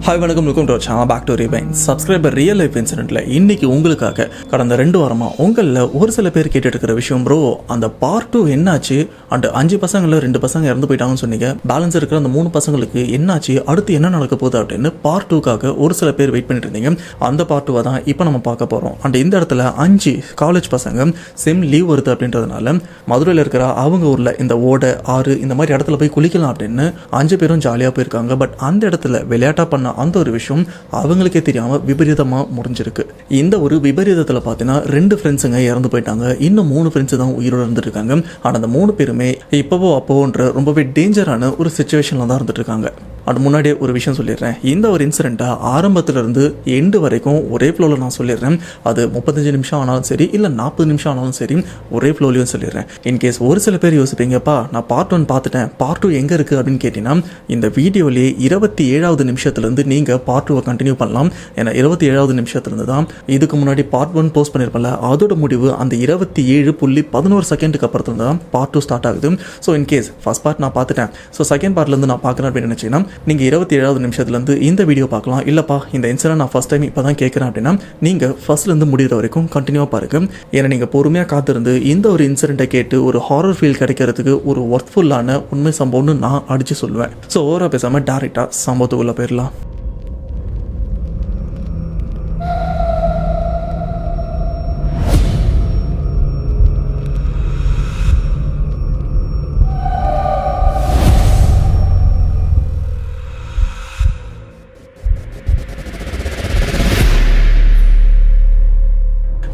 Hi வணக்கம், welcome to channel back to rewind. Subscriber real life இன்சிடென்ட்ல இன்னைக்கு உங்களுக்காக கடந்த 2 வாரமா உங்களில் ஒரு சில பேர் கேட்டுட்டு இருக்கிற விஷயம், ப்ரோ அந்த பார்ட் 2 என்னாச்சு? அண்ட் 5 பசங்களில் 2 பசங்க இறந்து போயிட்டாங்கன்னு சொன்னீங்க. பேலன்ஸ் இருக்கிற அந்த 3 பசங்களுக்கு என்னாச்சு, அடுத்து என்ன நடக்க போகுது அப்படின்னு பார்ட் 2க்காக ஒரு சில பேர் வெயிட் பண்ணிட்டு இருந்தீங்க. அந்த பார்ட் 2 தான் இப்போ நம்ம பார்க்க போறோம். அண்ட் இந்த இடத்துல 5 காலேஜ் பசங்க செம் லீவ் வருது அப்படின்றதுனால மதுரையில் இருக்கிற அவங்க ஊர்ல இந்த ஓடை ஆறு இந்த மாதிரி இடத்துல போய் குளிக்கலாம் அப்படின்னு 5 பேரும் ஜாலியாக போயிருக்காங்க. பட் அந்த இடத்துல விளையாட்டா பண்ண அந்த ஒரு விஷயம் அவங்களுக்கே தெரியாம விபரீதமா முடிஞ்சிருக்கு. இந்த ஒரு விபரீதத்துல பாத்தீங்கன்னா 2 ஃப்ரெண்ட்ஸுங்க இறந்து போயிட்டாங்க. இன்னும் 3 ஃப்ரெண்ட்ஸ் தான் உயிரோடு இருந்துட்டு இருக்காங்க. ஆனா அந்த 3 பேருமே இப்பவோ அப்போன்ற ரொம்பவே டேஞ்சரான ஒரு சிச்சுவேஷன்ல தான் இருந்துட்டு இருக்காங்க. அது முன்னாடியே ஒரு விஷயம் சொல்லிடுறேன். இந்த ஒரு இன்சிடென்ட்டை ஆரம்பத்திலிருந்து எண்டு வரைக்கும் ஒரே ஃப்ளோவில் நான் சொல்லிடுறேன். அது 35 நிமிஷம் ஆனாலும் சரி, இல்லை 40 நிமிஷம் ஆனாலும் சரி, ஒரே ஃப்ளோலையும் சொல்லிடுறேன். இன்கேஸ் ஒரு சில பேர் யோசிப்பீங்கப்பா, நான் பார்ட் 1 பார்த்துட்டேன், பார்ட் 2 எங்கே இருக்குது அப்படின்னு கேட்டிங்கன்னா, இந்த வீடியோலேயே 27வது நிமிஷத்துலேருந்து நீங்கள் பார்ட் 2 கண்டினியூ பண்ணலாம். ஏன்னா 27வது நிமிஷத்துலேருந்து தான் இதுக்கு முன்னாடி பார்ட் 1 போஸ்ட் பண்ணியிருப்பேன்ல, அதோட முடிவு அந்த 27.11 செகண்டுக்கு அப்புறத்துல தான் பார்ட் 2 ஸ்டார்ட் ஆகுது. ஸோ இன்கேஸ் ஃபர்ஸ்ட் பார்ட் நான் பார்த்துட்டேன், ஸோ செகண்ட் பார்ட்லேருந்து நான் பார்க்குறேன் அப்படின்னு நினச்சிங்கன்னா நீங்கள் 27வது நிமிஷத்துலேருந்து இந்த வீடியோ பார்க்கலாம். இல்லைப்பா இந்த இன்சிடென்ட் நான் ஃபஸ்ட் டைம் இப்போ தான் கேட்குறேன் அப்படின்னா நீங்கள் ஃபர்ஸ்ட்லேருந்து முடிகிற வரைக்கும் கண்டினியூவாக பாருங்கள். ஏன்னா நீங்கள் பொறுமையாக காத்திருந்து இந்த ஒரு இன்சிடென்ட்டை கேட்டு ஒரு ஹாரர் ஃபீல் கிடைக்கிறதுக்கு ஒரு ஒர்த்ஃபுல்லான உண்மை சம்பவம்னு நான் அடித்து சொல்லுவேன். ஸோ ஓவராக பேசாமல் டேரெக்டாக சம்பவத்துக்குள்ளே போயிடலாம்.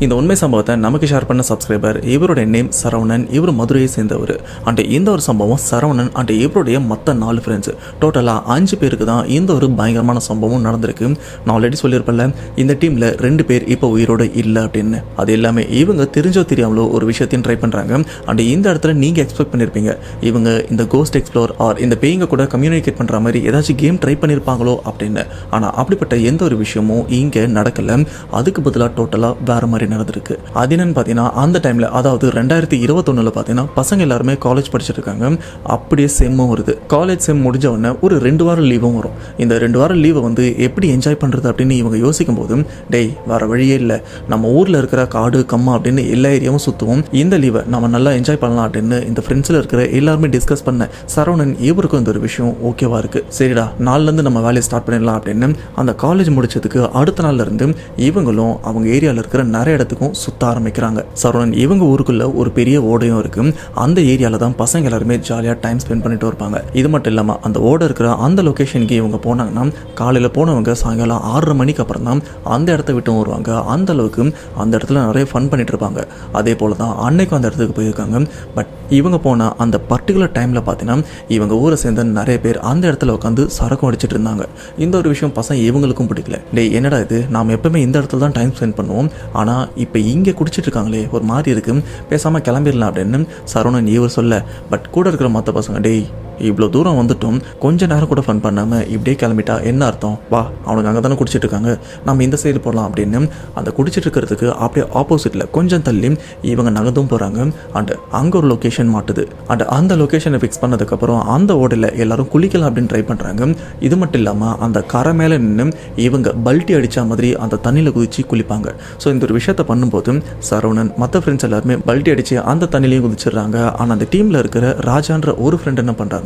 இந்த உண்மை சம்பவத்தை நமக்கு ஷேர் பண்ண சப்ஸ்கிரைபர், இவருடைய நேம் சரவணன், இவர் மதுரையை சேர்ந்தவர். அண்ட் இந்த ஒரு சம்பவம் சரவணன் அண்ட் இவருடைய மற்ற 4 ஃப்ரெண்ட்ஸ் டோட்டலாக 5 பேருக்கு தான் இந்த ஒரு பயங்கரமான சம்பவம் நடந்திருக்கு. நான் ஆல்ரெடி சொல்லியிருப்பேன்ல, இந்த டீமில் 2 பேர் இப்போ உயிரோடு இல்லை அப்படின்னு. அது எல்லாமே இவங்க தெரிஞ்சோ தெரியாமலோ ஒரு விஷயத்தையும் ட்ரை பண்ணுறாங்க. அண்ட் இந்த இடத்துல நீங்கள் எக்ஸ்பெக்ட் பண்ணியிருப்பீங்க, இவங்க இந்த கோஸ்ட் எக்ஸ்ப்ளோர் ஆர் இந்த பேய்ங்க கூட கம்யூனிகேட் பண்ணுற மாதிரி ஏதாச்சும் கேம் ட்ரை பண்ணியிருப்பாங்களோ அப்படின்னு. ஆனால் அப்படிப்பட்ட எந்த ஒரு விஷயமும் இங்கே நடக்கலை. அதுக்கு பதிலாக டோட்டலாக வேறு மாதிரி நடந்திருக்கு. அது என்னன்னு பார்த்தீங்கன்னா, அந்த டைமில் அதாவது 2021 பார்த்தீங்கன்னா பசங்க எல்லாருமே காலேஜ் படிச்சுட்டு இருக்காங்க. அப்படியே செம்மும் வருது. காலேஜ் செம் முடிஞ்ச உடனே ஒரு 2 வாரம் லீவும் வரும். இந்த 2 வாரம் லீவை வந்து எப்படி என்ஜாய் பண்ணுறது அப்படின்னு இவங்க யோசிக்கும் போது, டேய் வேற வழியே இல்லை, நம்ம ஊரில் இருக்கிற காடு கம்மா அப்படின்னு எல்லா ஏரியாவும் சுற்றுவோம், இந்த லீவை நம்ம நல்லா என்ஜாய் பண்ணலாம் அப்படின்னு இந்த ஃப்ரெண்ட்ஸில் இருக்கிற எல்லாருமே டிஸ்கஸ் பண்ண சரவணன் இவருக்கும் இந்த ஒரு விஷயம் ஓகேவா இருக்கு. சரிடா நாள்லேருந்து நம்ம வேலையை ஸ்டார்ட் பண்ணிடலாம் அப்படின்னு அந்த காலேஜ் முடிச்சதுக்கு அடுத்த நாள்ல இருந்து இவங்களும் அவங்க ஏரியாவில் இருக்கிற நிறைய இடத்துக்கும் சுத்த ஆரம்பிக்கிறாங்க. சரவணன் இவங்க ஊருக்குள்ள ஒரு பெரிய ஓடையும் இருக்கு. அந்த ஏரியால தான் பசங்க எல்லாருமே ஜாலியா டைம் ஸ்பெண்ட் பண்ணிட்டு இருப்பாங்க. இது மட்டும் இல்லாம அந்த ஓடை இருக்கிற அந்த லொகேஷனுக்கு இவங்க போனாங்கன்னா காலையில போனவங்க சாயங்காலம் 6:30 மணிக்கு அப்புறம் தான் அந்த இடத்த விட்டு வருவாங்க. அந்த அளவுக்கு அந்த இடத்துல நிறைய ஃபன் பண்ணிட்டு இருப்பாங்க. அதே போல தான் அன்னைக்கும் அந்த இடத்துக்கு போயிருக்காங்க. பட் இவங்க போன அந்த பர்டிகுலர் டைம்ல பார்த்தீங்கன்னா இவங்க ஊரை சேர்ந்த நிறைய பேர் அந்த இடத்துல உட்காந்து சரக்கு அடிச்சிட்டு இருந்தாங்க. இந்த ஒரு விஷயம் பசங்க இவங்களுக்கும் பிடிக்கல. டேய் என்னடா இது, நாம் எப்பவுமே இந்த இடத்துல தான் டைம் ஸ்பெண்ட் பண்ணுவோம், ஆனா இப்போ இங்கே குடிச்சிட்டு இருக்காங்களே ஒரு மாதிரி இருக்கு, பேசாமல் கிளம்பிடலாம் அப்படின்னு சரவணன் இவர் சொல்ல. பட் கூட இருக்கிற மற்ற பசங்க, டேய் இவ்வளோ தூரம் வந்துட்டோம், கொஞ்ச நேரம் கூட ஃபன் பண்ணாமல் இப்படியே கிளம்பிட்டா என்ன அர்த்தம், வா அவனுக்கு அங்கே தானே குடிச்சிட்டு இருக்காங்க, நம்ம இந்த சைடு போடலாம் அப்படின்னு அந்த குடிச்சிட்டு இருக்கிறதுக்கு அப்படியே ஆப்போசிட்டில் கொஞ்சம் தள்ளி இவங்க நகர்ந்தும் போகிறாங்க. அண்ட் அங்கே ஒரு லொக்கேஷன் மாட்டுது. அண்ட் அந்த லொக்கேஷனை ஃபிக்ஸ் பண்ணதுக்கப்புறம் அந்த ஓடையில் எல்லாரும் குளிக்கலாம் அப்படின்னு ட்ரை பண்ணுறாங்க. இது மட்டும் இல்லாமல் அந்த கரை மேலே நின்று இவங்க பல்ட்டி அடித்த மாதிரி அந்த தண்ணியில் குதிச்சு குளிப்பாங்க. ஸோ இந்த ஒரு விஷயத்தை பண்ணும்போது சரவணன் மற்ற ஃப்ரெண்ட்ஸ் எல்லாருமே பல்ட்டி அடித்து அந்த தண்ணிலையும் குதிச்சிடுறாங்க. ஆனால் அந்த டீமில் இருக்கிற ராஜான்ற ஒரு ஃப்ரெண்ட் என்ன பண்ணுறாங்க,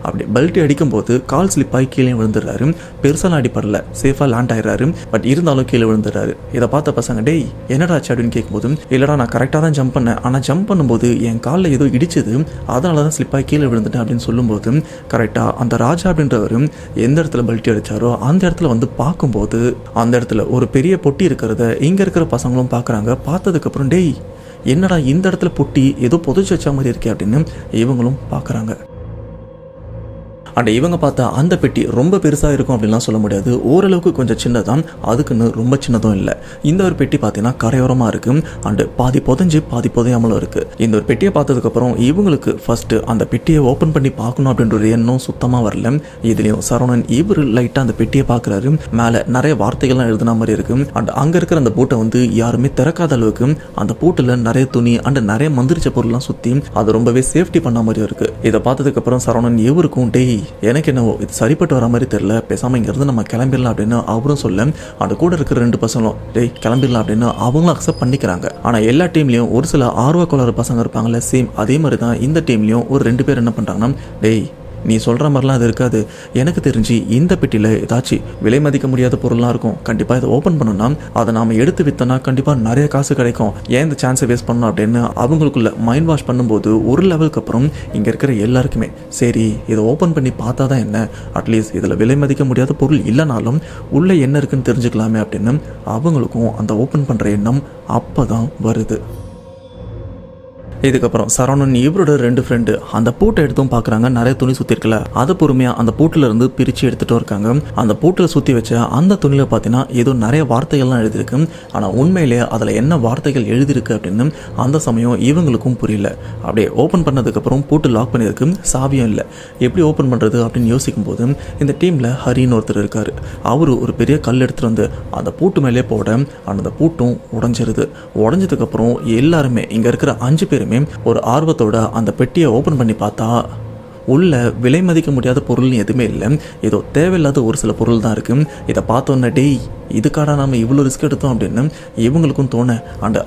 அப்படி பல்ட்டி அடிக்கும் போது கால் ஸ்லிப் ஆகி கீழே விழுந்துடுறாரு. பெருசாலாம் அடிப்படல, சேஃபா லேண்ட் ஆயிடுறாரு. பட் இருந்தாலும் கீழே விழுந்துடுறாரு. இதை பார்த்த பசங்க, டேய் என்னடா ஆச்சு அப்படின்னு கேட்கும்போது, இல்லடா நான் கரெக்டாக தான் ஜம்ப் பண்ணேன், ஆனால் ஜம்ப் பண்ணும்போது என் காலில் ஏதோ இடிச்சது, அதனால தான் ஸ்லிப் ஆகி கீழே விழுந்துட்டேன் அப்படின்னு சொல்லும்போது, கரெக்டாக அந்த ராஜா அப்படின்றவர் எந்த இடத்துல பல்ட்டி அடிச்சாரோ அந்த இடத்துல வந்து பார்க்கும்போது அந்த இடத்துல ஒரு பெரிய பொட்டி இருக்கிறத இங்கே இருக்கிற பசங்களும் பார்க்குறாங்க. பார்த்ததுக்கப்புறம், டேய் என்னடா இந்த இடத்துல பொட்டி ஏதோ புதைச்சி வச்ச மாதிரி இருக்கே அப்படின்னு இவங்களும் பார்க்குறாங்க. அண்ட் இவங்க பார்த்தா அந்த பெட்டி ரொம்ப பெருசாக இருக்கும் அப்படின்லாம் சொல்ல முடியாது, ஓரளவுக்கு கொஞ்சம் சின்னதான், அதுக்குன்னு ரொம்ப சின்னதும் இல்லை. இந்த ஒரு பெட்டி பார்த்தீங்கன்னா கரையோரமாக இருக்குது. அண்டு பாதி புதஞ்சு பாதி புதையாமலும் இருக்குது. இந்த ஒரு பெட்டியை பார்த்ததுக்கப்புறம் இவங்களுக்கு ஃபஸ்ட்டு அந்த பெட்டியை ஓப்பன் பண்ணி பார்க்கணும் அப்படின்ற ஒரு எண்ணம் சுத்தமாக வரல. இதுலேயும் சரவணன் இவர் லைட்டாக அந்த பெட்டியை பார்க்குறாரு. மேலே நிறைய வார்த்தைகள்லாம் எழுதுன மாதிரி இருக்குது. அண்ட் அங்கே இருக்கிற அந்த பூட்டை வந்து யாருமே திறக்காத அளவுக்கு அந்த பூட்டில் நிறைய துணி அண்ட் நிறைய மந்திரிச்ச பொருள்லாம் சுற்றி அது ரொம்பவே சேஃப்டி பண்ண மாதிரியும் இருக்குது. இதை பார்த்ததுக்கப்புறம் சரவணன் இவருக்கும், டேய் எனக்கு என்னவோ இது சரிப்பட்டு வர மாதிரி தெரியல, பேசாமல் இங்கேருந்து நம்ம கிளம்பிடலாம் அப்படின்னு அவரும் சொல்ல அந்த கூட இருக்கிற 2 பசங்களும் டேய் கிளம்பிடலாம் அப்படின்னு அவங்களும் அக்செப்ட் பண்ணிக்கிறாங்க. ஆனால் எல்லா டீம்லேயும் ஒரு சில ஆர்வக்கோளாறு பசங்க இருப்பாங்கல்ல, சேம் அதே மாதிரி தான் இந்த டீம்லேயும் ஒரு 2 பேர் என்ன பண்ணுறாங்கன்னா, டேய் நீ சொல்கிற மாதிரிலாம் அது இருக்காது, எனக்கு தெரிஞ்சு இந்த பெட்டியில் ஏதாச்சும் விலை மதிக்க முடியாத பொருள்லாம் இருக்கும், கண்டிப்பாக இதை ஓப்பன் பண்ணோன்னா அதை நாம் எடுத்து விற்றோன்னா கண்டிப்பாக நிறைய காசு கிடைக்கும், ஏன் இந்த சான்ஸை வேஸ்ட் பண்ணணும் அப்படின்னு அவங்களுக்குள்ள மைண்ட் வாஷ் பண்ணும்போது ஒரு லெவலுக்கு அப்புறம் இங்கே இருக்கிற எல்லாருக்குமே சரி இதை ஓப்பன் பண்ணி பார்த்தா தான் என்ன, அட்லீஸ்ட் இதில் விலை மதிக்க முடியாத பொருள் இல்லைனாலும் உள்ளே என்ன இருக்குன்னு தெரிஞ்சுக்கலாமே அப்படின்னு அவங்களுக்கும் அந்த ஓப்பன் பண்ணுற எண்ணம் அப்போ தான் வருது. இதுக்கப்புறம் சரவணன் இவரோட 2 ஃப்ரெண்டு அந்த பூட்டை எடுத்தும் பார்க்குறாங்க, நிறைய துணி சுற்றி இருக்கல, அதை பொறுமையாக அந்த பூட்டில் இருந்து பிரித்து எடுத்துகிட்டும் இருக்காங்க. அந்த பூட்டில் சுற்றி வச்ச அந்த துணியில் பார்த்தீங்கன்னா ஏதோ நிறைய வார்த்தைகள்லாம் எழுதியிருக்கு. ஆனால் உண்மையிலே அதில் என்ன வார்த்தைகள் எழுதியிருக்கு அப்படின்னு அந்த சமயம் இவங்களுக்கும் புரியல. அப்படியே ஓப்பன் பண்ணதுக்கப்புறம் பூட்டு லாக் பண்ணியிருக்கு, சாவியும் இல்லை, எப்படி ஓப்பன் பண்ணுறது அப்படின்னு யோசிக்கும் போது இந்த டீமில் ஹரின்னு ஒருத்தர் இருக்கார். அவர் ஒரு பெரிய கல் எடுத்துகிட்டு வந்து அந்த பூட்டு மேலே போட அந்த பூட்டும் உடஞ்சிருது. உடஞ்சதுக்கப்புறம் எல்லாருமே இங்கே இருக்கிற 5 பேரும் ஒரு ஆர்வத்தோட அந்த பெட்டியை ஓப்பன் பண்ணி பார்த்தா உள்ள விலை மதிக்க முடியாத பொருள்னு எதுவுமே இல்லை, ஏதோ தேவையில்லாத ஒரு சில பொருள் தான் இருக்குது. இதை பார்த்தோன்னே டேய் இதுக்காடா நம்ம இவ்வளோ ரிஸ்க் எடுத்தோம் அப்படின்னு இவங்களுக்கும் தோண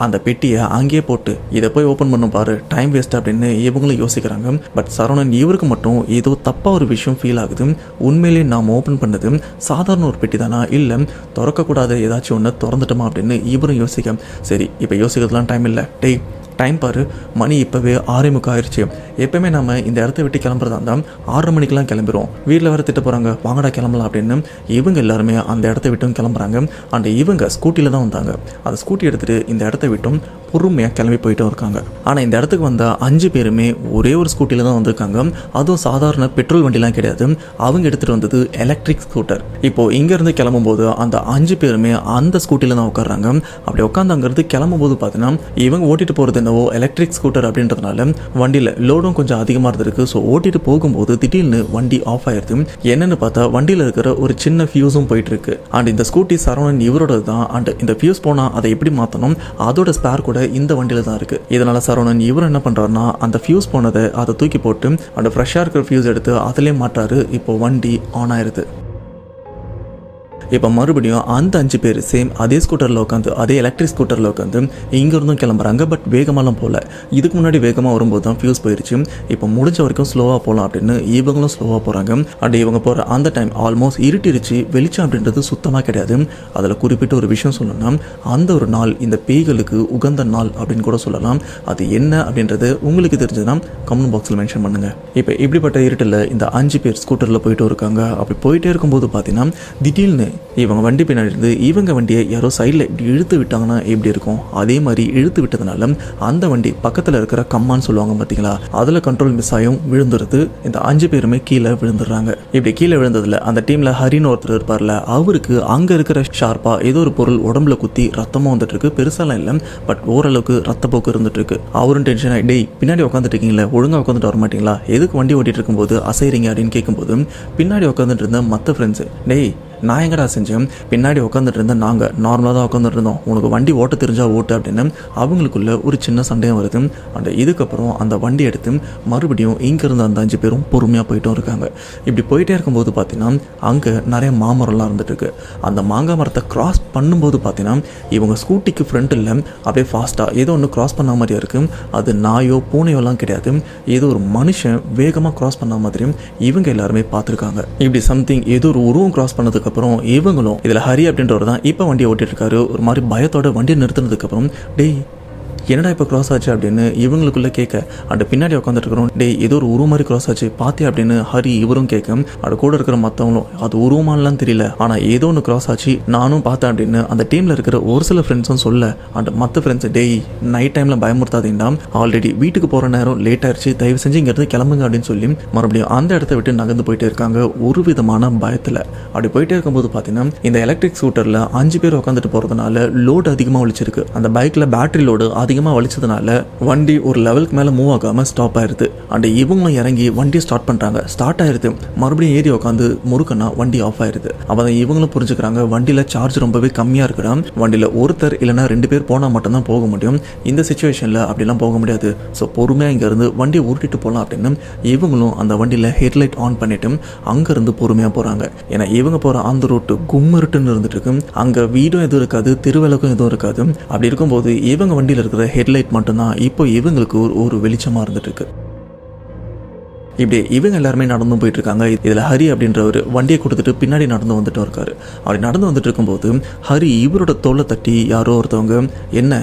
அந்த பெட்டியை அங்கேயே போட்டு இதை போய் ஓப்பன் பண்ண பாரு, டைம் வேஸ்ட் அப்படின்னு இவங்களும் யோசிக்கிறாங்க. பட் சரவணன் இவருக்கு மட்டும் ஏதோ தப்பாக ஒரு விஷயம் ஃபீல் ஆகுது. உண்மையிலேயே நாம் ஓப்பன் பண்ணது சாதாரண ஒரு பெட்டி தானா, இல்லை திறக்கக்கூடாது ஏதாச்சும் ஒன்று திறந்துட்டோமா அப்படின்னு இவரும் யோசிக்க, சரி இப்போ யோசிக்கிறதுலாம் டைம் இல்லை, டேய் டைம் பாரு, மணி இப்போவே 6:45 ஆயிடுச்சு, எப்போயுமே நம்ம இந்த இடத்த விட்டு கிளம்புறதா இருந்தால் 6:30 மணிக்கெலாம் கிளம்பிடுவோம், வீட்டில் வர திட்ட போகிறாங்க, வாங்கடா கிளம்பலாம் அப்படின்னு இவங்க எல்லாருமே அந்த இடத்த விட்டும் கிளம்புறாங்க. அண்ட் இவங்க ஸ்கூட்டியில் தான் வந்தாங்க, அந்த ஸ்கூட்டி எடுத்துகிட்டு இந்த இடத்த விட்டும் பொறுமையாக கிளம்பி போயிட்டும் இருக்காங்க. ஆனால் இந்த இடத்துக்கு வந்த 5 பேருமே ஒரே ஒரு ஸ்கூட்டியில் தான் வந்திருக்காங்க, அதுவும் சாதாரண பெட்ரோல் வண்டிலாம் கிடையாது, அவங்க எடுத்துகிட்டு வந்தது எலக்ட்ரிக் ஸ்கூட்டர். இப்போது இங்கேருந்து கிளம்பும்போது அந்த 5 பேருமே அந்த ஸ்கூட்டியில் தான் உட்காடுறாங்க. அப்படி உட்காந்து அங்கேருந்து கிளம்பும்போது பார்த்தீங்கன்னா இவங்க ஓட்டிட்டு போகிறது என்னவோ எலக்ட்ரிக் ஸ்கூட்டர் அப்படின்றதுனால வண்டியில் லோடும் கொஞ்சம் அதிகமாக இருந்திருக்கு. ஸோ ஓட்டிட்டு போகும்போது திடீர்னு வண்டி ஆஃப் ஆயிடுது. என்னன்னு பார்த்தா வண்டியில் இருக்கிற ஒரு சின்ன ஃபியூஸும் போயிட்டு இருக்கு. அண்ட் இந்த ஸ்கூட்டி சரவணன் இவரோட தான். அண்ட் இந்த ஃபியூஸ் போனால் அதை எப்படி மாற்றணும், அதோட ஸ்பேர் கூட இந்த வண்டியில் தான் இருக்கு. இதனால சரவணன் இவர் என்ன பண்ணுறாருன்னா அந்த ஃபியூஸ் போனதை அதை தூக்கி போட்டு அந்த ஃப்ரெஷ்ஷாக இருக்கிற ஃபியூஸ் எடுத்து அதிலே மாட்டாரு. இப்போ வண்டி ஆன் ஆயிருது. இப்போ மறுபடியும் அந்த 5 பேர் சேம் அதே ஸ்கூட்டரில் உட்காந்து அதே எலக்ட்ரிக் ஸ்கூட்டரில் உட்காந்து இங்கேருந்தும் கிளம்புறாங்க. பட் வேகமாலாம் போகல, இதுக்கு முன்னாடி வேகமாக வரும்போது தான் ஃபியூஸ் போயிடுச்சு. இப்போ முடிஞ்ச வரைக்கும் ஸ்லோவாக போகலாம் அப்படின்னு இவங்களும் ஸ்லோவாக போகிறாங்க. அண்ட் இவங்க போகிற அந்த டைம் ஆல்மோஸ்ட் இருட்டிருச்சு, வெளிச்சம் அப்படின்றது சுத்தமாக கிடையாது. அதில் குறிப்பிட்ட ஒரு விஷயம் சொல்லணும்னா அந்த ஒரு நாள் இந்த பேய்களுக்கு உகந்த நாள் அப்படின்னு கூட சொல்லலாம். அது என்ன அப்படின்றது உங்களுக்கு தெரிஞ்சதுன்னா கமெண்ட் பாக்ஸில் மென்ஷன் பண்ணுங்கள். இப்போ இப்படிப்பட்ட இருட்டில் இந்த 5 பேர் ஸ்கூட்டரில் போயிட்டு இருக்காங்க. அப்படி போயிட்டே இருக்கும்போது பார்த்தீங்கன்னா திடீர்னு இவங்க வண்டி பின்னாடி இருந்து இவங்க வண்டியை யாரோ சைடில் இப்படி இழுத்து விட்டாங்கன்னா எப்படி இருக்கும், அதே மாதிரி இழுத்து விட்டதுனால அந்த வண்டி பக்கத்தில் இருக்கிற கம்மான்னு சொல்லுவாங்க பார்த்தீங்களா, அதில் கண்ட்ரோல் மிஸ் ஆகும் விழுந்துருது. இந்த 5 பேருமே கீழே விழுந்துடுறாங்க. இப்படி கீழே விழுந்ததில் அந்த டீமில் ஹரின்னு ஒருத்தர் இருப்பார்ல, அவருக்கு அங்கே இருக்கிற ஷார்ப்பாக ஏதோ ஒரு பொருள் உடம்புல குத்தி ரத்தமும் வந்துட்டு இருக்கு. பெருசாலாம் இல்லை, பட் ஓரளவுக்கு ரத்தப்போக்கு இருந்துட்டு இருக்கு. அவரும் டென்ஷன் ஆகி டேய் பின்னாடி உட்காந்துட்டு இருக்கீங்களா, ஒழுங்காக உட்காந்துட்டு வர மாட்டீங்களா, எதுக்கு வண்டி ஓட்டிட்டு இருக்கும்போது அசைறீங்க அப்படின்னு கேட்கும்போது பின்னாடி உட்காந்துட்டு இருந்த மற்ற ஃப்ரெண்ட்ஸு டேய் நான் எங்கடா செஞ்சேன், பின்னாடி உட்காந்துட்டு இருந்தேன், நாங்கள் நார்மலாக தான் உட்காந்துட்டு இருந்தோம், உனக்கு வண்டி ஓட்ட தெரிஞ்சா ஓட்டு அப்படின்னு அவங்களுக்குள்ள ஒரு சின்ன சண்டையும் வருது. அண்ட் இதுக்கப்புறம் அந்த வண்டி எடுத்து மறுபடியும் இங்கேருந்து அந்த 5 பேரும் பொறுமையாக போயிட்டும் இருக்காங்க. இப்படி போயிட்டே இருக்கும்போது பார்த்தீங்கன்னா அங்கே நிறைய மாமரம்லாம் இருந்துட்டு இருக்கு. அந்த மாங்காய் மரத்தை கிராஸ் பண்ணும்போது பார்த்தீங்கன்னா இவங்க ஸ்கூட்டிக்கு ஃப்ரண்ட்டில் அப்படியே ஃபாஸ்ட்டாக ஏதோ ஒன்று கிராஸ் பண்ண மாதிரியா இருக்குது. அது நாயோ பூனையோலாம் கிடையாது, ஏதோ ஒரு மனுஷன் வேகமாக கிராஸ் பண்ண மாதிரியும் இவங்க எல்லாருமே பார்த்துருக்காங்க. இப்படி சம்திங் ஏதோ ஒரு உருவம் கிராஸ் பண்ணதுக்கு அப்புறம் இவங்களும் இதில் ஹரி அப்படின்றவர் தான் இப்போ வண்டியை ஓட்டிட்டு இருக்காரு. ஒரு மாதிரி பயத்தோட வண்டியை நிறுத்தினதுக்கு அப்புறம் டேய் என்னடா இப்போ க்ராஸ் ஆச்சு அப்படின்னு இவங்களுக்குள்ளே கேட்க, அண்ட் பின்னாடி உட்காந்துட்டு இருக்கிறோம் டேய் ஏதோ ஒரு உருவம் மாதிரி க்ராஸ் ஆச்சு பாத்தியா அப்படின்னு ஹரி இவரும் கேட்க, அது கூட இருக்கிற மற்றவங்களும் அது உருவமானலாம் தெரியல, ஆனால் ஏதோ ஒன்று க்ராஸ் ஆச்சு நானும் பார்த்தேன் அப்படின்னு அந்த டீமில் இருக்கிற ஒரு சில ஃப்ரெண்ட்ஸும் சொல்ல, அண்ட் மற்ற ஃப்ரெண்ட்ஸ் டேய் நைட் டைமில் பயமுறுத்தாதீங்கடா, ஆல்ரெடி வீட்டுக்கு போகிற நேரம் லேட் ஆயிடுச்சு, தயவு செஞ்சு இங்கேருந்து கிளம்புங்க அப்படின்னு சொல்லி மறுபடியும் அந்த இடத்த விட்டு நகர்ந்து போயிட்டே இருக்காங்க ஒரு விதமான பயத்தில். அப்படி போயிட்டே இருக்கும்போது பார்த்தீங்கன்னா இந்த எலக்ட்ரிக் ஸ்கூட்டரில் 5 பேர் உட்காந்துட்டு போகிறதுனால லோடு அதிகமாக ஒழிச்சிருக்கு. அந்த பைக்கில் பேட்டரி லோடு அதிகமாக வலிச்சதுனால வண்டி ஒரு லெவலுக்கு மேலே மூவ் ஆகாமல் ஸ்டாப் ஆயிடுது. அண்ட் இவங்களும் இறங்கி வண்டியை ஸ்டார்ட் பண்ணுறாங்க. ஸ்டார்ட் ஆயிடுது, மறுபடியும் ஏறி உட்காந்து முறுக்கனா வண்டி ஆஃப் ஆயிடுது. அப்போ தான் இவங்களும் புரிஞ்சுக்கிறாங்க வண்டியில் சார்ஜ் ரொம்பவே கம்மியாக இருக்குடா, வண்டியில் ஒருத்தர் இல்லைனா 2 பேர் போனால் மட்டும்தான் போக முடியும், இந்த சுச்சுவேஷனில் அப்படிலாம் போக முடியாது, ஸோ பொறுமையாக இங்கேருந்து வண்டியை உருட்டிட்டு போகலாம் அப்படின்னு இவங்களும் அந்த வண்டியில் ஹெட்லைட் ஆன் பண்ணிட்டு அங்கேருந்து பொறுமையாக போகிறாங்க. ஏன்னா இவங்க போகிற அந்த ரூட்டு கும்மிருட்டுன்னு இருந்துட்டு இருக்கு, அங்கே வீடும் எதுவும் இருக்காது, திருவிளக்கும் எதுவும் இருக்காது. அப்படி இருக்கும்போது இவங்க வண்டியில் இருக்கிற ஹெட்லைட் மட்டும்தான் இப்போ இவங்களுக்கு ஒரு வெளிச்சமாக இருந்துட்டு இருக்கு. இப்படி இவங்க எல்லாருமே நடந்து போயிட்டு இருக்காங்க. இதில் ஹரி அப்படின்றவர் வண்டியை கொடுத்துட்டு பின்னாடி நடந்து வந்துட்டு இருக்காரு. அப்படி நடந்து வந்துட்டு இருக்கும்போது ஹரி இவரோட தோலை தட்டி யாரோ ஒருத்தவங்க என்ன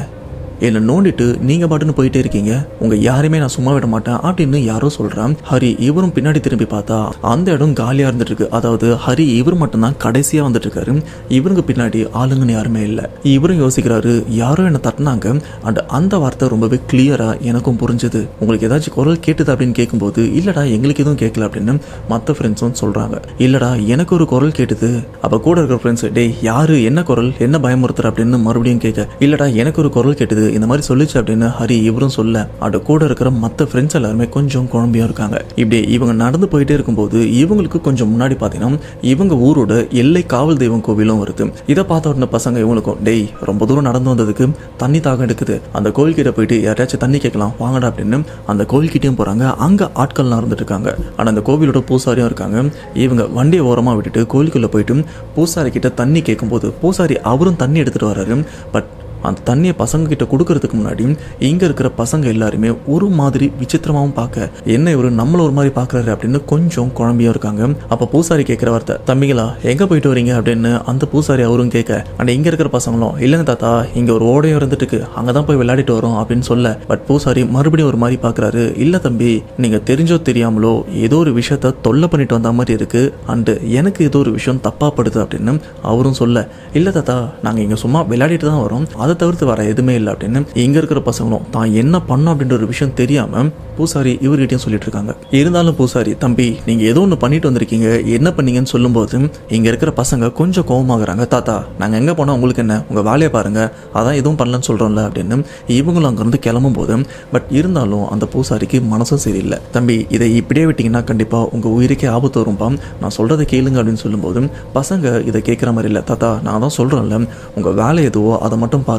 என்னை நோண்டிட்டு நீங்கள் பாட்டுன்னு போயிட்டே இருக்கீங்க, உங்கள் யாரையுமே நான் சும்மா விட மாட்டேன் அப்படின்னு யாரோ சொல்கிறான். ஹரி இவரும் பின்னாடி திரும்பி பார்த்தா அந்த இடம் காலியாக இருந்துட்டு இருக்கு. அதாவது ஹரி இவர் மட்டும்தான் கடைசியாக வந்துட்டு இருக்காரு. இவருக்கு பின்னாடி ஆளுங்கன்னு யாருமே இல்லை. இவரும் யோசிக்கிறாரு யாரோ என்னை தட்டினாங்க அண்ட் அந்த வார்த்தை ரொம்பவே கிளியராக எனக்கும் புரிஞ்சுது. உங்களுக்கு ஏதாச்சும் குரல் கேட்டுது அப்படின்னு கேட்கும்போது இல்லடா எங்களுக்கு எதுவும் கேட்கல அப்படின்னு மற்ற ஃப்ரெண்ட்ஸும் சொல்கிறாங்க. இல்லடா எனக்கு ஒரு குரல் கேட்டுது. அப்போ கூட இருக்கிற ஃப்ரெண்ட்ஸ் டேய் யாரு என்ன குரல் என்ன பயமுறுத்துற அப்படின்னு மறுபடியும் கேட்க இல்லடா எனக்கு ஒரு குரல் கேட்டுது இந்த மாதிரி சொல்லிச்சு அப்படின்னு ஹரி இவரும் சொல்ல அது கூட இருக்கிற மற்ற ஃப்ரெண்ட்ஸ் எல்லாருமே கொஞ்சம் குழம்பியா இருக்காங்க. இப்படி இவங்க நடந்து போயிட்டே இருக்கும்போது இவங்களுக்கு கொஞ்சம் முன்னாடி பார்த்தீங்கன்னா இவங்க ஊரோட எல்லை காவல் தெய்வம் கோவிலும் வருது. இதை பார்த்த உடனே பசங்க இவங்களுக்கும் டேய் ரொம்ப தூரம் நடந்து வந்ததுக்கு தண்ணி தாகம் எடுக்குது, அந்த கோயில்கிட்ட போயிட்டு யாராச்சும் தண்ணி கேட்கலாம் வாங்கடா அப்படின்னு அந்த கோயில்கிட்டையும் போறாங்க. அங்க ஆட்கள்லாம் இருந்துட்டு இருக்காங்க. ஆனால் அந்த கோவிலோட பூசாரியும் இருக்காங்க. இவங்க வண்டியை ஓரமாக விட்டுட்டு கோயிலுக்குள்ள போயிட்டு பூசாரி கிட்ட தண்ணி கேட்கும்போது பூசாரி அவரும் தண்ணி எடுத்துட்டு வர்றாரு. பட் அந்த தண்ணியை பசங்க கிட்ட கொடுக்கறதுக்கு முன்னாடி இங்க இருக்கிற பசங்க எல்லாருமே ஒரு மாதிரி விசித்திரமாவும் பார்க்க என்ன இவரு நம்மள ஒரு மாதிரி பாக்குறாரு அப்படின்னு கொஞ்சம் குழம்பியா இருக்காங்க. அப்ப பூசாரி கேட்கிற வார்த்தை தம்பிகளா எங்க போயிட்டு வரீங்க அப்படின்னு அந்த பூசாரி அவரும் கேட்க அண்ட் இங்க இருக்கிற பசங்களும் இல்லைங்க தாத்தா இங்க ஒரு ஓடையும் இருந்துட்டு இருக்கு அங்கதான் போய் விளையாடிட்டு வரோம் அப்படின்னு சொல்ல பட் பூசாரி மறுபடியும் ஒரு மாதிரி பாக்குறாரு. இல்ல தம்பி நீங்க தெரிஞ்சோ தெரியாமலோ ஏதோ ஒரு விஷயத்த தொல்லை பண்ணிட்டு வந்த மாதிரி இருக்கு அண்ட் எனக்கு ஏதோ ஒரு விஷயம் தப்பா படுது அப்படின்னு அவரும் சொல்ல இல்ல தாத்தா நாங்க இங்க சும்மா விளையாடிட்டு தான் வரோம், அதை தவிர்த்து வர எதுவுமே இல்லை அப்படின்னு இங்க இருக்கிற பசங்களும் தான் என்ன பண்ணோம் அப்படின்ற ஒரு விஷயம் தெரியாம பூசாரி இவர்கிட்டையும் சொல்லிட்டு இருக்காங்க. இருந்தாலும் பூசாரி தம்பி நீங்க ஏதோ ஒன்று பண்ணிட்டு வந்திருக்கீங்க என்ன பண்ணீங்கன்னு சொல்லும்போது இங்க இருக்கிற பசங்க கொஞ்சம் கோபமாகறாங்க. தாத்தா நாங்க எங்க போனா உங்களுக்கு என்ன, உங்க வேலையை பாருங்க, அதான் எதுவும் பண்ணலன்னு சொல்றோம்ல அப்படின்னு இவங்களும் அங்கிருந்து கிளம்பும் போது பட் இருந்தாலும் அந்த பூசாரிக்கு மனசும் சரியில்லை. தம்பி இதை இப்படியே விட்டீங்கன்னா கண்டிப்பா உங்க உயிருக்கே ஆபத்து வரும்பா, நான் சொல்றதை கேளுங்க அப்படின்னு சொல்லும்போது பசங்க இதை கேட்கிற மாதிரி இல்லை. தாத்தா நான் தான் சொல்றேன்ல உங்க வேலை எதுவோ அதை மட்டும் பாருங்க,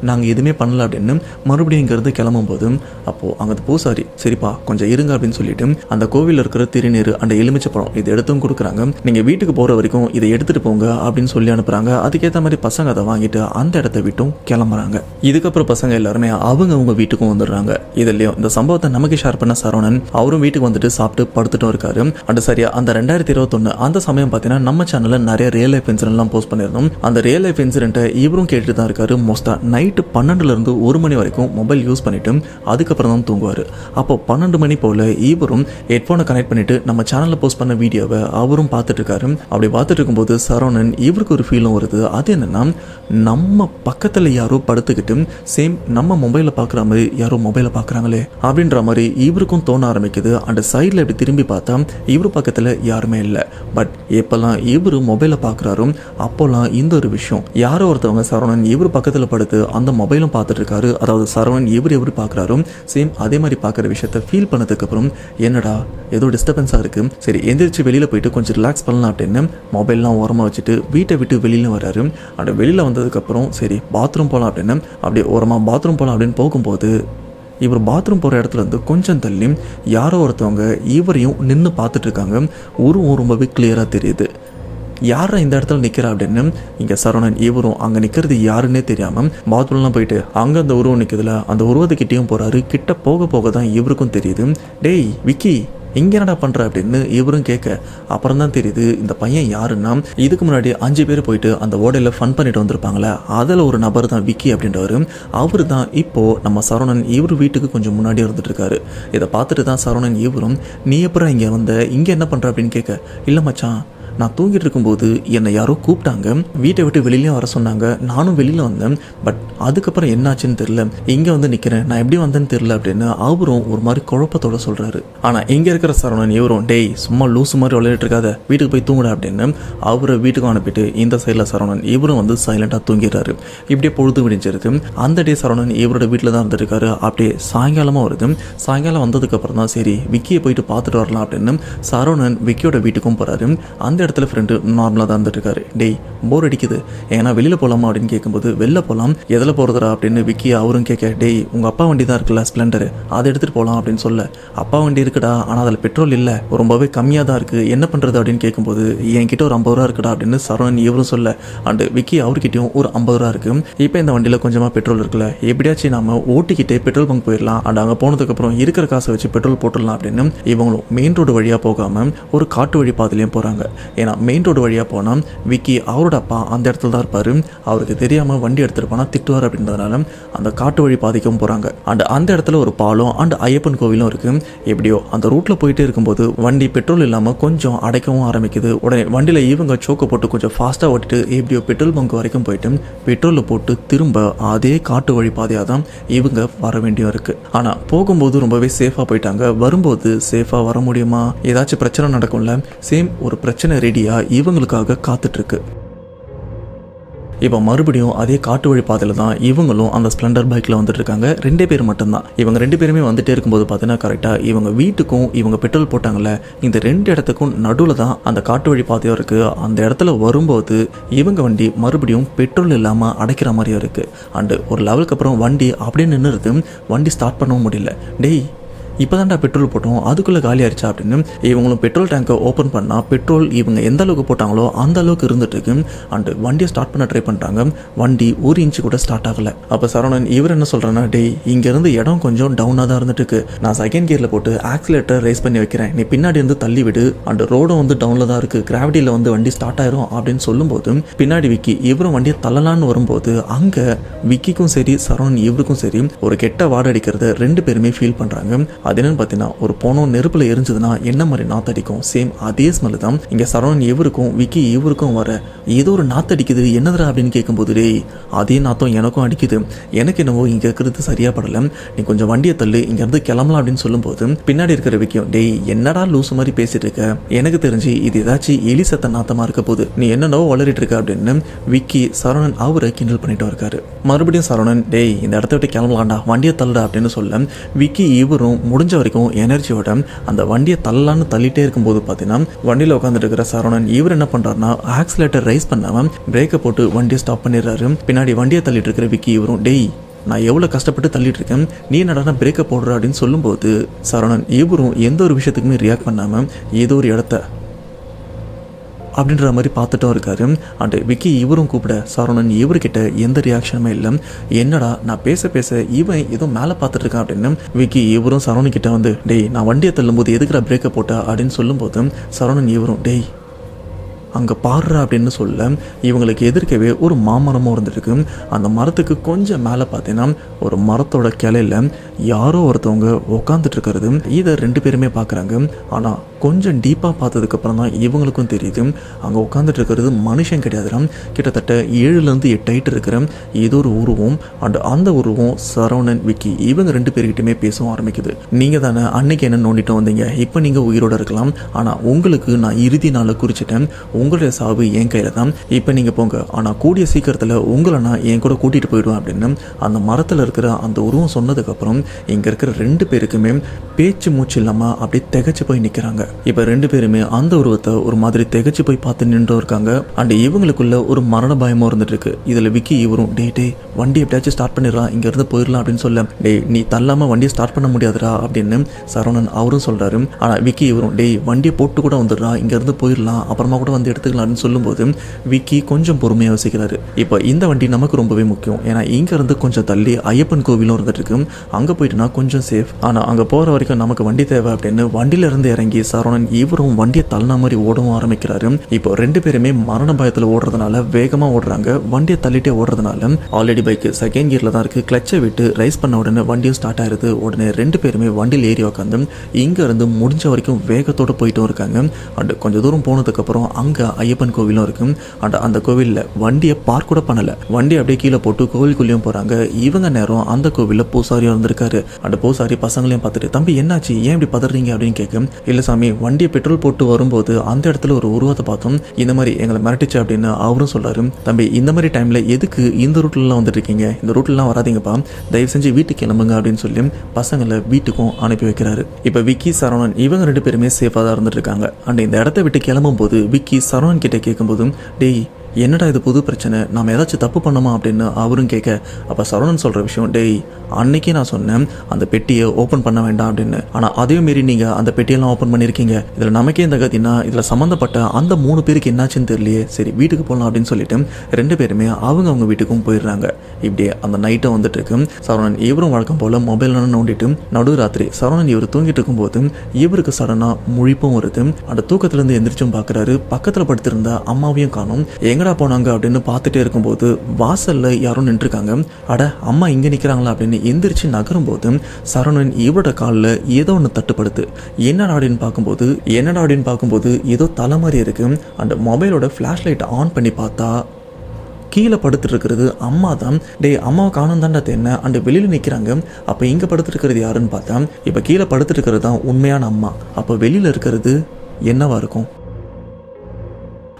நாங்க எதுவுமே பண்ணல அப்படின்னு மறுபடியும் இங்கிருந்து கிளம்பும் போது அப்போ அங்க பூசாரி சரிப்பா கொஞ்சம் இருங்க அப்படின்னு சொல்லிட்டு அந்த கோவிலில் இருக்கிற திருநீர் அந்த எலுமிச்சை பழம் இது எடுத்தும் கொடுக்குறாங்க. நீங்க வீட்டுக்கு போற வரைக்கும் இதை எடுத்துட்டு போங்க அப்படின்னு சொல்லி அனுப்புறாங்க. அதுக்கேற்ற மாதிரி பசங்க அதை வாங்கிட்டு அந்த இடத்த விட்டும் கிளம்புறாங்க. இதுக்கப்புறம் பசங்க எல்லாருமே அவங்க வீட்டுக்கும் வந்துடுறாங்க. இதுலயும் இந்த சம்பவத்தை நமக்கு ஷேர் பண்ண சரவணன் அவரும் வீட்டுக்கு வந்துட்டு சாப்பிட்டு படுத்துட்டும் இருக்காரு. அது சரியா அந்த 2021 அந்த சமயம் பார்த்தீங்கன்னா நம்ம சேனல்ல நிறைய ரியல் லைஃப் இன்சிடென்ட்லாம் போஸ்ட் பண்ணியிருந்தோம். அந்த ரியல் லைஃப் இன்சிடென்ட்டை இவரும் கேட்டுட்டு தான் இருக்காரு. மோஸ்டா நைட்டு 12லேருந்து 1 மணி வரைக்கும் மொபைல் யூஸ் பண்ணிட்டு அதுக்கப்புறம் தான் தூங்குவார். அப்போ 12 மணி போல் இவரும் ஹெட்ஃபோனை கனெக்ட் பண்ணிட்டு நம்ம சேனலில் போஸ்ட் பண்ண வீடியோவை அவரும் பார்த்துட்டு இருக்காரு. அப்படி பார்த்துட்டு இருக்கும்போது சரவணன் இவருக்கு ஒரு ஃபீலும் வருது. அது என்னன்னா நம்ம பக்கத்தில் யாரோ படுத்துக்கிட்டு சேம் நம்ம மொபைலை பார்க்குற மாதிரி யாரோ மொபைலை பார்க்குறாங்களே அப்படின்ற மாதிரி இவருக்கும் தோண ஆரம்பிக்குது. அந்த சைடில் இப்படி திரும்பி பார்த்தா இவர் பக்கத்தில் யாருமே இல்லை. பட் எப்பெல்லாம் இவர் மொபைலை பார்க்குறாரோ அப்போல்லாம் இந்த ஒரு விஷயம் யாரோ ஒருத்தவங்க சரவணன் இவர் பக்கத்தில் படுத்து அந்த மொபைலும் பார்த்துட்டு இருக்காரு. அதாவது சரவணன் இவர் எப்படி பார்க்குறாரோ சேம் அதே மாதிரி பார்க்குற விஷயத்த ஃபீல் பண்ணதுக்கு அப்புறம் என்னடா ஏதோ டிஸ்டர்பன்ஸாக இருக்கு, சரி எந்திரிச்சு வெளியில் போயிட்டு கொஞ்சம் ரிலாக்ஸ் பண்ணலாம் அப்படின்னு மொபைல்லாம் ஓரமாக வச்சுட்டு வீட்டை விட்டு வெளியில் வராரு. அப்படி வெளியில் வந்ததுக்கப்புறம் சரி பாத்ரூம் போகலாம் அப்படின்னு அப்படியே ஓரமாக பாத்ரூம் போகலாம் அப்படின்னு போகும்போது இவர் பாத்ரூம் போகிற இடத்துல இருந்து கொஞ்சம் தள்ளி யாரோ ஒருத்தவங்க இவரையும் நின்று பார்த்துட்டு இருக்காங்க. உருவம் ரொம்பவே கிளியராக தெரியுது. யாரா இந்த இடத்துல நிற்கிறா அப்படின்னு இங்கே சரவணன் இவரும் அங்கே நிற்கிறது யாருன்னே தெரியாமல் பாத்ரூம்லாம் போயிட்டு அங்கே அந்த உருவம் நிற்கிறதுல அந்த உருவத்துக்கிட்டேயும் போகிறாரு. கிட்ட போக போக தான் இவருக்கும் தெரியுது டேய் விக்கி இங்கே என்னடா பண்ணுற அப்படின்னு இவரும் கேட்க அப்புறம் தான் தெரியுது இந்த பையன் யாருன்னா இதுக்கு முன்னாடி 5 பேர் போயிட்டு அந்த ஓடையில் ஃபன் பண்ணிட்டு வந்திருப்பாங்களே அதில் ஒரு நபர் தான் விக்கி அப்படின்றவர். அவர் தான் இப்போது நம்ம சரவணன் இவர் வீட்டுக்கு கொஞ்சம் முன்னாடி இருந்துட்டு இருக்காரு. இதை பார்த்துட்டு தான் சரவணன் இவரும் நீ எப்பறம் இங்கே வந்த இங்கே என்ன பண்ணுற அப்படின்னு கேட்க இல்லை மச்சான் நான் தூங்கிட்டு இருக்கும்போது என்னை யாரோ கூப்பிட்டாங்க, வீட்டை விட்டு வெளியிலயும் வர சொன்னாங்க, நானும் வெளியில வந்தேன். பட் அதுக்கப்புறம் என்னாச்சுன்னு தெரியல, இங்க வந்து நிக்கிறேன், நான் எப்படி வந்தேன்னு தெரியல அப்படின்னு அவரும் ஒரு மாதிரி குழப்பத்தோட சொல்றாரு. ஆனா இங்க இருக்கிற சரவணன் இவரும் டேய் சும்மா லூசு மாதிரி விளையாட்டு இருக்காத, வீட்டுக்கு போய் தூங்குடா அப்படின்னு அவரை வீட்டுக்கு அனுப்பிட்டு இந்த சைடில் சரவணன் இவரும் வந்து சைலண்டாக தூங்கிடுறாரு. இப்படியே பொழுது விடிஞ்சிருது. அந்த டே சரவணன் இவரோட வீட்டில் தான் இருந்துருக்காரு. அப்படியே சாயங்காலமாக வருது. சாயங்காலம் வந்ததுக்கப்புறம் தான் சரி விக்கியை போயிட்டு பார்த்துட்டு வரலாம் அப்படின்னு சரவணன் விக்கியோட வீட்டுக்கும் போகிறாரு. அந்த இடத்துல ஃப்ரெண்டு நார்மலாக தான் இருந்துருக்காரு. டேய் போர் அடிக்குது, ஏன்னா வெளியில் போகலாமா அப்படின்னு கேட்கும்போது வெளில போகலாம், எதில் போகிறதுரா அப்படின்னு விக்கி அவரும் கேட்க, டேய் உங்கள் அப்பா வண்டி தான் இருக்குல்ல ஸ்ப்ளெண்டர், அதை எடுத்துகிட்டு போகலாம் அப்படின்னு சொல்ல, அப்பா வண்டி இருக்குடா ஆனால் அதில் பெட்ரோல் இல்லை, ரொம்பவே கம்மியாக தான் இருக்குது, என்ன பண்ணுறது அப்படின்னு கேட்கும்போது என்கிட்ட ஒரு 50 ரூபா இருக்குடா அப்படின்னு சரவணன் இவரும் சொல்ல, அண்டு விக்கி அவர்கிட்டயும் ஒரு 50 ரூபா இருக்குது. இப்போ இந்த வண்டியில் கொஞ்சமாக பெட்ரோல் இருக்குல்ல, எப்படியாச்சும் நாம ஓட்டிக்கிட்டே பெட்ரோல் பங்க் போயிடலாம், அண்ட் அங்கே போனதுக்கப்புறம் இருக்கிற காசை வச்சு பெட்ரோல் போட்டுடலாம் அப்படின்னு இவங்களும் மெயின் ரோடு வழியாக போகாமல் ஒரு காட்டு வழி பாதையிலையும் போகிறாங்க. ஏன்னா மெயின் ரோடு வழியாக போனால் விக்கி அவரோட அப்பா அந்த இடத்துல தான் இருப்பார், அவருக்கு தெரியாமல் வண்டி எடுத்துகிட்டு போனால் திட்டுவார் அப்படின்றதுனால அந்த காட்டு வழி பாதைக்கும் போகிறாங்க. அண்ட் அந்த இடத்துல ஒரு பாலம் அண்ட் ஐயப்பன் கோவிலும் இருக்குது. எப்படியோ அந்த ரூட்டில் போயிட்டே இருக்கும்போது வண்டி பெட்ரோல் இல்லாமல் கொஞ்சம் அடைக்கவும் ஆரம்பிக்குது. உடனே வண்டியில் இவங்க சோக்கை போட்டு கொஞ்சம் ஃபாஸ்ட்டாக ஓட்டிட்டு எப்படியோ பெட்ரோல் பங்க் வரைக்கும் போயிட்டு பெட்ரோலை போட்டு திரும்ப அதே காட்டு வழி பாதையாக தான் இவங்க வர வேண்டியும் இருக்குது. ஆனால் போகும்போது ரொம்பவே சேஃபாக போயிட்டாங்க, வரும்போது சேஃபாக வர முடியுமா, ஏதாச்சும் பிரச்சனை நடக்கும்ல, சேம் ஒரு பிரச்சனை ரெடியாக இவங்களுக்காக காத்துட்ருக்கு. இப்போ மறுபடியும் அதே காட்டு வழி பாதையில் தான் இவங்களும் அந்த ஸ்ப்ளெண்டர் பைக்கில் வந்துட்டு இருக்காங்க. 2 பேர் மட்டும்தான். இவங்க 2 பேருமே வந்துட்டே இருக்கும்போது பார்த்தீங்கன்னா கரெக்டாக இவங்க வீட்டுக்கும் இவங்க பெட்ரோல் போட்டாங்கல்ல, இந்த 2 இடத்துக்கும் நடுவில் தான் அந்த காட்டு வழி பாதையும் இருக்குது. அந்த இடத்துல வரும்போது இவங்க வண்டி மறுபடியும் பெட்ரோல் இல்லாமல் அடைக்கிற மாதிரியும் இருக்குது. அண்டு ஒரு லெவலுக்கு அப்புறம் வண்டி அப்படியே நின்றுது, வண்டி ஸ்டார்ட் பண்ணவும் முடியல. டேய் இப்போ தான்டா பெட்ரோல் போட்டோம், அதுக்குள்ளே காலி ஆயிடுச்சா அப்படின்னு இவங்களும் பெட்ரோல் டேங்கை ஓப்பன் பண்ணால் பெட்ரோல் இவங்க எந்த அளவுக்கு போட்டாங்களோ அந்த அளவுக்கு இருந்துட்டு இருக்கு. அண்டு வண்டியை ஸ்டார்ட் பண்ண ட்ரை பண்ணுறாங்க, வண்டி 1 இன்ச்சு கூட ஸ்டார்ட் ஆகலை. அப்போ சரவணன் இவர் என்ன சொல்கிறேன்னா, டேய் இங்கேருந்து இடம் கொஞ்சம் டவுனாக தான் இருந்துட்டு இருக்கு, நான் செகண்ட் கியரில் போட்டு ஆக்சிலேட்டர் ரைஸ் பண்ணி வைக்கிறேன், நீ பின்னாடி இருந்து தள்ளி விடு, அண்டு ரோடும் வந்து டவுனில் தான் இருக்குது, கிராவிட்டியில் வந்து வண்டி ஸ்டார்ட் ஆயிரும் அப்படின்னு சொல்லும்போது பின்னாடி விக்கி இவரும் வண்டியை தள்ளலான்னு வரும்போது அங்கே விக்கிக்கும் சரி சரவணன் இவருக்கும் சரி ஒரு கெட்ட வாடை அடிக்கிறத 2 பேருமே ஃபீல் பண்ணுறாங்க. அது என்னன்னு பார்த்தீங்கன்னா, ஒரு போனம் நெருப்பில் எரிஞ்சதுன்னா என்ன மாதிரி நாத்தடிக்கும், சேம் அதே ஸ்மெல் தான் இங்கே சரவணன் இவருக்கும் விக்கி இவருக்கும் வர. ஏதோ ஒரு நாத்தடிக்குது, என்னதுரா அப்படின்னு கேட்கும்போது, டேய் அதே நாத்தம் எனக்கும் அடிக்குது, எனக்கு என்னவோ இங்கே இருக்கிறது சரியா படல, நீ கொஞ்சம் வண்டியை தள்ளு, இங்கேருந்து கிளம்பலாம் அப்படின்னு சொல்லும்போது பின்னாடி இருக்கிற விக்கியும், டேய் என்னடா லூசு மாதிரி பேசிட்டு இருக்க, எனக்கு தெரிஞ்சு இது ஏதாச்சும் எலி சத்த நாத்தமாக இருக்க போது, நீ என்னவோ வளரிட்டு இருக்க அப்படின்னு விக்கி சரவணன் அவரை கிண்டல் பண்ணிட்டு இருக்காரு. மறுபடியும் சரவணன், டேய் இந்த இடத்த விட்டு கிளம்பலாம்டா, வண்டியை தள்ளுடா அப்படின்னு சொல்ல விக்கி இவரும் முடிஞ்ச வரைக்கும் எனர்ஜியோட அந்த வண்டியை தள்ளலான்னு தள்ளிட்டே இருக்கும்போது பார்த்தீங்கன்னா வண்டியில் உட்காந்துட்டு இருக்கிற சரவணன் இவர் என்ன பண்ணுறாருன்னா ஆக்சிலேட்டர் ரைஸ் பண்ணாமல் பிரேக்கை போட்டு வண்டியை ஸ்டாப் பண்ணிடுறாரு. பின்னாடி வண்டியை தள்ளிட்டு இருக்கிற விக்கி இவரும், டேய் நான் எவ்வளோ கஷ்டப்பட்டு தள்ளிட்டு இருக்கேன், நீ என்னடா பிரேக்கை போடுற அப்படின்னு சொல்லும்போது சரவணன் இவரும் எந்த ஒரு விஷயத்துக்குமே ரியாக்ட் பண்ணாமல் ஏதோ ஒரு இடத்த அப்படின்ற மாதிரி பார்த்துட்டும் இருக்காரு. அண்டு விக்கி இவரும் கூப்பிட சரவணன் இவர்கிட்ட எந்த ரியாக்ஷனுமே இல்லை. என்னடா நான் பேச இவன் ஏதோ மேலே பார்த்துட்டு இருக்கான் அப்படின்னு விக்கி இவரும் சரவணன் கிட்ட வந்து, டேய் நான் வண்டியை தள்ளும்போது எதுக்குடா பிரேக்கை போட்டா அப்படின்னு சொல்லும்போது சரவணன் இவரும், டேய் அங்கே பாடுறா அப்படின்னு சொல்ல இவங்களுக்கு எதிர்க்கவே ஒரு மாமரமும் இருந்துருக்கு. அந்த மரத்துக்கு கொஞ்சம் மேலே பார்த்தீங்கன்னா ஒரு மரத்தோட கிளையில யாரோ ஒருத்தவங்க உட்காந்துட்டு இருக்கிறது இதை 2 பேருமே பார்க்குறாங்க. ஆனால் கொஞ்சம் டீப்பாக பார்த்ததுக்கப்புறம் தான் இவங்களுக்கும் தெரியுது அங்கே உட்காந்துட்டு இருக்கிறது மனுஷன் கிடையாதுலாம், கிட்டத்தட்ட 7லேருந்து 8 ஹைட் இருக்கிற ஏதோ ஒரு உருவம். அண்ட் அந்த உருவம் சரவணன் விக்கி இவங்க 2 பேர்கிட்டயுமே பேசவும் ஆரம்பிக்குது. நீங்கள் தானே அன்னைக்கு என்ன நோண்டிட்டு வந்தீங்க, இப்போ நீங்கள் உயிரோடு இருக்கலாம், ஆனால் உங்களுக்கு நான் இறுதி நாளை குறிச்சிட்டேன், உங்களுடைய சாவு என் கையில் தான், இப்போ நீங்கள் போங்க, ஆனால் கூடிய சீக்கிரத்தில் உங்களை நான் என் கூட கூட்டிகிட்டு போயிடுவேன் அப்படின்னு அந்த மரத்தில் இருக்கிற அந்த உருவம் சொன்னதுக்கப்புறம் இங்கே இருக்கிற 2 பேருக்குமே பேச்சு மூச்சு இல்லாமல் அப்படியே திகச்சு போய் நிற்கிறாங்க. இப்போ 2 பேருமே அந்த உருவத்தை ஒரு மாதிரி திகச்சு போய் பார்த்து நின்று இருக்காங்க. அண்ட் இவங்களுக்குள்ள ஒரு மரண பயமும் இருந்துட்டு இருக்கு. இதில் விக்கி இவரும், டே வண்டி எப்படியாச்சும் ஸ்டார்ட் பண்ணிடலாம், இங்கேருந்து போயிடலாம் அப்படின்னு சொல்ல, டேய் நீ தள்ளாமல் வண்டியை ஸ்டார்ட் பண்ண முடியாதுடா அப்படின்னு சரவணன் அவரும் சொல்கிறாரு. ஆனால் விக்கி இவரும், டேய் வண்டியை போட்டு கூட வந்துடுறா, இங்கேருந்து போயிடலாம், அப்புறமா கூட வந்து எடுத்துக்கலாம்னு சொல்லும்போது விக்கி கொஞ்சம் பொறுமையாக யோசிக்கிறாரு. இப்போ இந்த வண்டி நமக்கு ரொம்பவே முக்கியம், ஏன்னா இங்கேருந்து கொஞ்சம் தள்ளி ஐயப்பன் கோவிலும் இருந்துட்டு இருக்கு, அங்கே போயிட்டுனா கொஞ்சம் சேஃப், ஆனால் அங்கே போகிற வரைக்கும் நமக்கு வண்டி தேவை அப்படின்னு வண்டியிலேருந்து இறங்கி சரவணன் இவரும் வண்டியை தள்ளின மாதிரி ஓடவும் ஆரம்பிக்கிறாரு. இப்போ 2 பேருமே மரண பயத்தில் ஓடுறதுனால வேகமாக ஓடுறாங்க. வண்டியை தள்ளிட்டே ஓடுறதுனால ஆல்ரெடி பைக் செகண்ட் கியரில் தான் இருக்குது, கிளச்சை விட்டு ரைஸ் பண்ண உடனே வண்டியும் ஸ்டார்ட் ஆயிருது. உடனே 2 பேருமே வண்டியில் ஏறி உட்காந்து இங்கேருந்து முடிஞ்ச வரைக்கும் வேகத்தோடு போயிட்டும் இருக்காங்க. அண்ட் கொஞ்சம் தூரம் போனதுக்கப்புறம் அங்கே முழுக்க ஐயப்பன் கோவிலும் இருக்கும். அந்த கோவிலில் வண்டியை பார்க் கூட பண்ணலை, வண்டி அப்படியே கீழே போட்டு கோவிலுக்குள்ளேயும் போகிறாங்க. இவங்க நேரம் அந்த கோவிலில் பூசாரியும் இருந்திருக்காரு. அந்த பூசாரி பசங்களையும் பார்த்துட்டு, தம்பி என்னாச்சு, ஏன் இப்படி பதறீங்க அப்படின்னு கேட்கும். இல்லை சாமி, வண்டியை பெட்ரோல் போட்டு வரும்போது அந்த இடத்துல ஒரு உருவத்தை பார்த்தோம், இந்த மாதிரி எங்களை மிரட்டிச்சு அப்படின்னு அவரும் சொல்றாரு. தம்பி, இந்த மாதிரி டைமில் எதுக்கு இந்த ரூட்லலாம் வந்துட்டு இருக்கீங்க, இந்த ரூட்லாம் வராதிங்கப்பா, தயவு செஞ்சு வீட்டுக்கு கிளம்புங்க அப்படின்னு சொல்லி பசங்களை வீட்டுக்கும் அனுப்பி வைக்கிறாரு. இப்போ விக்கி சரவணன் இவங்க 2 பேருமே சேஃபாக தான் இருந்துட்டு இருக்காங்க. அண்ட் இந்த இடத்த விட்டு கிளம்பும் போது விக்கி சரவணன் கிட்ட கேட்கும்போதும், டேய் என்னடா இது புது பிரச்சனை, நாம் ஏதாச்சும் தப்பு பண்ணோமா அப்படின்னு அவரும் கேட்க, அப்போ சரவணன் சொல்கிற விஷயம், டேய் அன்னைக்கே நான் சொன்னேன் அந்த பெட்டியை ஓப்பன் பண்ண வேண்டாம் அப்படின்னு, ஆனால் அதே மாரி நீங்கள் அந்த பெட்டியெல்லாம் ஓப்பன் பண்ணியிருக்கீங்க, இதில் நமக்கே இந்த கத்தினா இதில் சம்மந்தப்பட்ட அந்த 3 பேருக்கு என்னாச்சுன்னு தெரியலையே, சரி வீட்டுக்கு போகலாம் அப்படின்னு சொல்லிட்டு 2 பேருமே அவங்க வீட்டுக்கும் போயிடுறாங்க. இப்படியே அந்த நைட்டை வந்துட்டு இருக்கு. சரவணன் இவரும் வழக்கம் போல் மொபைல் நோண்டிட்டு நடுராத்திரி சரவணன் இவர் தூங்கிட்டு இருக்கும்போது இவருக்கு சடனாக முழிப்பும் வருது. அந்த தூக்கத்திலேருந்து எந்திரிச்சும் பார்க்குறாரு, பக்கத்தில் படுத்திருந்த அம்மாவையும் காணும். எங்கடா போனாங்க அப்படின்னு பார்த்துட்டே இருக்கும்போது வாசல்ல யாரும் நின்றுருக்காங்க. அட அம்மா இங்க நிக்கிறாங்களா அப்படின்னு எந்திரிச்சு நகரும் போது சரவணன் இவரோட காலில் ஏதோ ஒன்று தட்டுப்படுத்து. என்னடா அப்படின்னு பார்க்கும்போது ஏதோ தலை மாதிரி இருக்கு. அந்த மொபைலோட ஃபிளாஷ் லைட் ஆன் பண்ணி பார்த்தா கீழே படுத்துட்டு இருக்கிறது அம்மா தான். டே அம்மாவை காணும் தாண்டா தென்ன அண்டு வெளியில் நிற்கிறாங்க. அப்போ இங்கே படுத்துட்டு இருக்கிறது யாருன்னு பார்த்தா இப்போ கீழே படுத்துட்டு இருக்கிறது தான் உண்மையான அம்மா. அப்போ வெளியில் இருக்கிறது என்னவா இருக்கும்?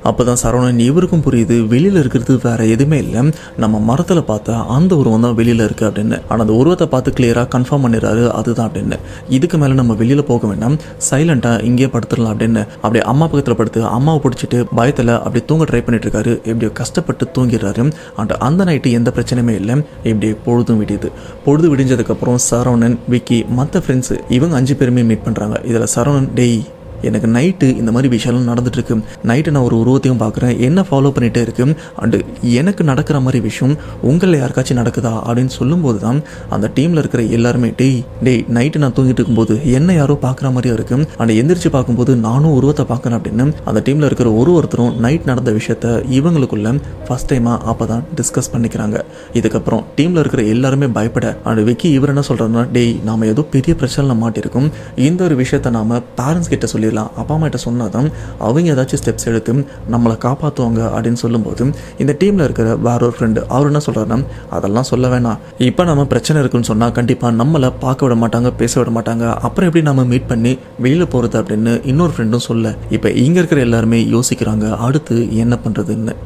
அப்போ தான் சரவணன் இவருக்கும் புரியுது, வெளியில் இருக்கிறது வேற எதுவுமே இல்லை, நம்ம மரத்தில் பார்த்தா அந்த உருவம் தான் வெளியில் இருக்குது அப்படின்னு. ஆனால் அந்த உருவத்தை பார்த்து கிளியராக கன்ஃபார்ம் பண்ணிடுறாரு அதுதான் அப்படின்னு. இதுக்கு மேலே நம்ம வெளியில் போக வேண்டாம், சைலண்ட்டாக இங்கேயே படுத்துடலாம் அப்படின்னு அப்படியே அம்மா பக்கத்தில் படுத்து அம்மாவை பிடிச்சிட்டு பயத்தில் அப்படி தூங்க ட்ரை பண்ணிட்டு இருக்காரு. எப்படியோ கஷ்டப்பட்டு தூங்கிடுறாரு. அண்ட் அந்த நைட்டு எந்த பிரச்சனையுமே இல்லை. இப்படி பொழுதும் விடியுது. பொழுது விடிஞ்சதுக்கப்புறம் சரவணன், விக்கி, மற்ற ஃப்ரெண்ட்ஸு இவங்க 5 பேருமே மீட் பண்ணுறாங்க. இதில் சரவணன், டேய் எனக்கு நைட்டு இந்த மாதிரி விஷயம்லாம் நடந்துட்டுருக்கு, நைட்டு நான் ஒரு உருவத்தையும் பார்க்குறேன், என்ன ஃபாலோ பண்ணிகிட்டே இருக்கு, அண்டு எனக்கு நடக்கிற மாதிரி விஷயம் உங்களில் யாருக்காச்சும் நடக்குதா அப்படின்னு சொல்லும்போது தான் அந்த டீமில் இருக்கிற எல்லாருமே, டேய் நைட்டு நான் தூங்கிட்டு இருக்கும்போது என்ன யாரோ பார்க்குற மாதிரியும் இருக்கு, அண்ட் எந்திரிச்சு பார்க்கும்போது நானும் உருவத்தை பார்க்குறேன் அப்படின்னு அந்த டீமில் இருக்கிற ஒருத்தரும் நைட் நடந்த விஷயத்த இவங்களுக்குள்ள ஃபர்ஸ்ட் டைமாக அப்போ தான் டிஸ்கஸ் பண்ணிக்கிறாங்க. இதுக்கப்புறம் டீமில் இருக்கிற எல்லாருமே பயப்பட அண்ட் விக்கி இவர் என்ன சொல்கிறாருன்னா, டேய் நாம் ஏதோ பெரிய பிரச்சனை மாட்டிருக்கும், இந்த ஒரு விஷயத்த நாம் பேரண்ட்ஸ் கிட்ட சொல்லி அப்பா அம்மா கிட்ட சொன்னாதான் அவங்க ஏதாச்சும் ஸ்டெப்ஸ் எடுத்து நம்மளை காப்பாற்றுவாங்க அப்படின்னு சொல்லும்போது இந்த டீமில் இருக்கிற வேற ஒரு ஃப்ரெண்டு அவர் என்ன சொல்கிறாருன்னா, அதெல்லாம் சொல்ல வேணாம், இப்போ நம்ம பிரச்சனை இருக்குன்னு சொன்னால் கண்டிப்பாக நம்மளை பார்க்க விட மாட்டாங்க, பேச விட மாட்டாங்க, அப்புறம் எப்படி நம்ம மீட் பண்ணி வெளியில் போகிறது அப்படின்னு இன்னொரு ஃப்ரெண்டும் சொல்ல, இப்போ இங்கே இருக்கிற எல்லாருமே யோசிக்கிறாங்க அடுத்து என்ன பண்ணுறதுன்னு.